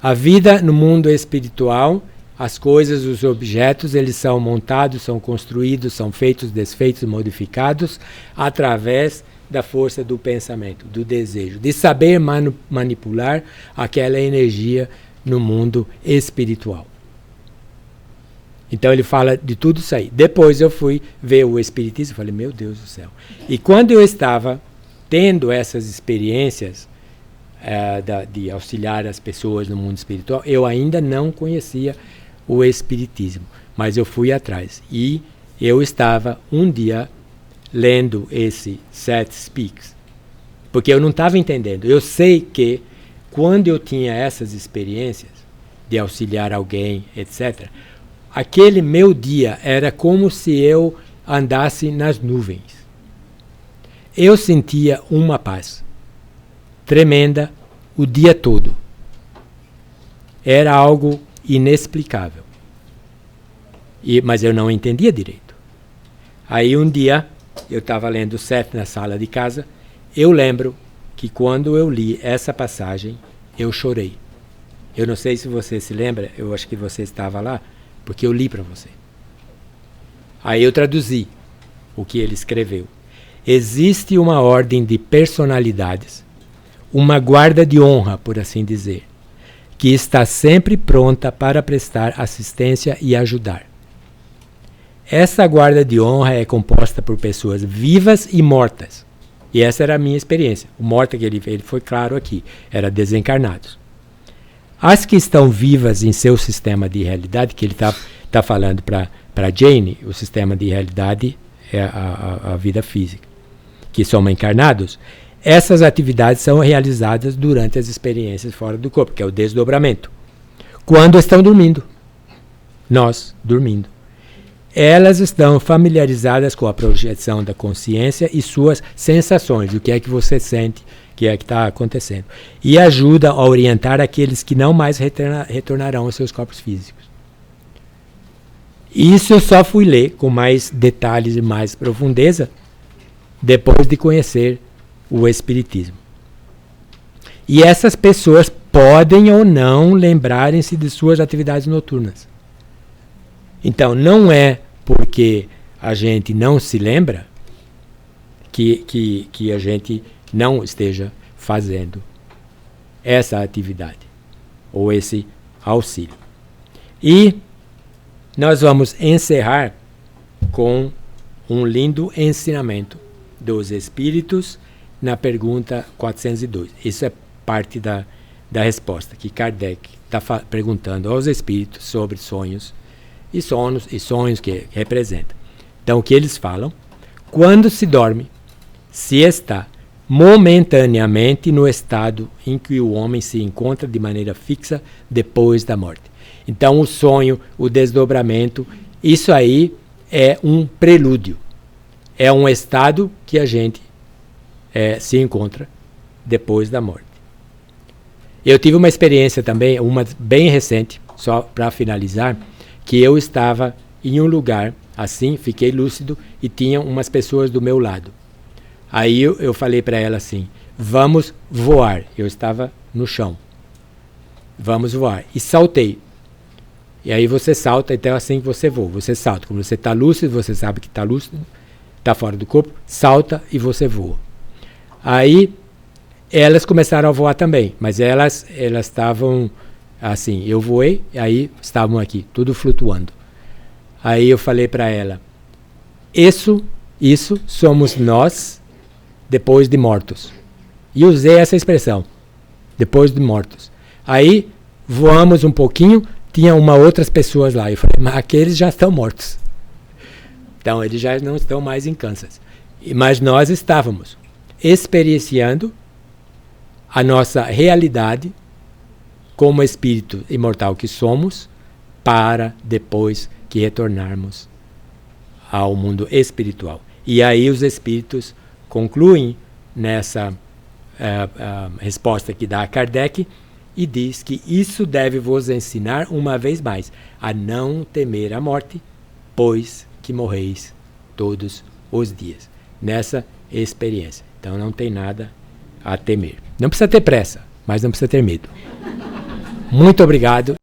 A vida no mundo espiritual, as coisas, os objetos, eles são montados, são construídos, são feitos, desfeitos, modificados através da força do pensamento, do desejo, de saber manipular aquela energia no mundo espiritual. Então ele fala de tudo isso aí. Depois eu fui ver o Espiritismo e falei, meu Deus do céu. E quando eu estava tendo essas experiências de auxiliar as pessoas no mundo espiritual, eu ainda não conhecia o Espiritismo, mas eu fui atrás. E eu estava um dia lendo esse Seth Speaks, porque eu não estava entendendo. Eu sei que quando eu tinha essas experiências de auxiliar alguém, etc., aquele meu dia era como se eu andasse nas nuvens. Eu sentia uma paz tremenda o dia todo. Era algo inexplicável. Mas eu não entendia direito. Aí um dia, eu estava lendo Seth na sala de casa, eu lembro que quando eu li essa passagem, eu chorei. Eu não sei se você se lembra, eu acho que você estava lá, porque eu li para você. Aí eu traduzi o que ele escreveu. Existe uma ordem de personalidades, uma guarda de honra, por assim dizer, que está sempre pronta para prestar assistência e ajudar. Essa guarda de honra é composta por pessoas vivas e mortas. E essa era a minha experiência. O morta que ele foi claro aqui, era desencarnados. As que estão vivas em seu sistema de realidade, que ele está falando para Jane, o sistema de realidade é a vida física, que somos encarnados, essas atividades são realizadas durante as experiências fora do corpo, que é o desdobramento. Quando estão dormindo, nós dormindo. Elas estão familiarizadas com a projeção da consciência e suas sensações, o que é que você sente, o que é que está acontecendo. E ajuda a orientar aqueles que não mais retornarão aos seus corpos físicos. Isso eu só fui ler com mais detalhes e mais profundeza depois de conhecer o Espiritismo. E essas pessoas podem ou não lembrarem-se de suas atividades noturnas. Então, não é porque a gente não se lembra que a gente não esteja fazendo essa atividade ou esse auxílio. E nós vamos encerrar com um lindo ensinamento dos Espíritos na pergunta 402. Isso é parte da resposta que Kardec está perguntando aos Espíritos sobre sonhos e sonhos que representam. Então, o que eles falam? Quando se dorme, se está momentaneamente no estado em que o homem se encontra de maneira fixa depois da morte. Então, o sonho, o desdobramento, isso aí é um prelúdio. É um estado que a gente se encontra depois da morte. Eu tive uma experiência também, uma bem recente, só para finalizar, que eu estava em um lugar assim, fiquei lúcido e tinha umas pessoas do meu lado. Aí eu falei para ela assim, vamos voar. Eu estava no chão. Vamos voar. E saltei. E aí você salta, então é assim que você voa. Você salta. Quando você está lúcido, você sabe que está lúcido, está fora do corpo, salta e você voa. Aí elas começaram a voar também, mas elas estavam assim, eu voei, aí estavam aqui, tudo flutuando. Aí eu falei para ela, isso somos nós depois de mortos. E usei essa expressão, depois de mortos. Aí voamos um pouquinho, tinha outras pessoas lá. Eu falei, mas aqueles já estão mortos. Então eles já não estão mais em Kansas. Mas nós estávamos experienciando a nossa realidade como espírito imortal que somos, para depois que retornarmos ao mundo espiritual. E aí os espíritos concluem nessa resposta que dá a Kardec e diz que isso deve vos ensinar uma vez mais a não temer a morte, pois que morreis todos os dias. Nessa experiência. Então não tem nada a temer. Não precisa ter pressa, mas não precisa ter medo. Muito obrigado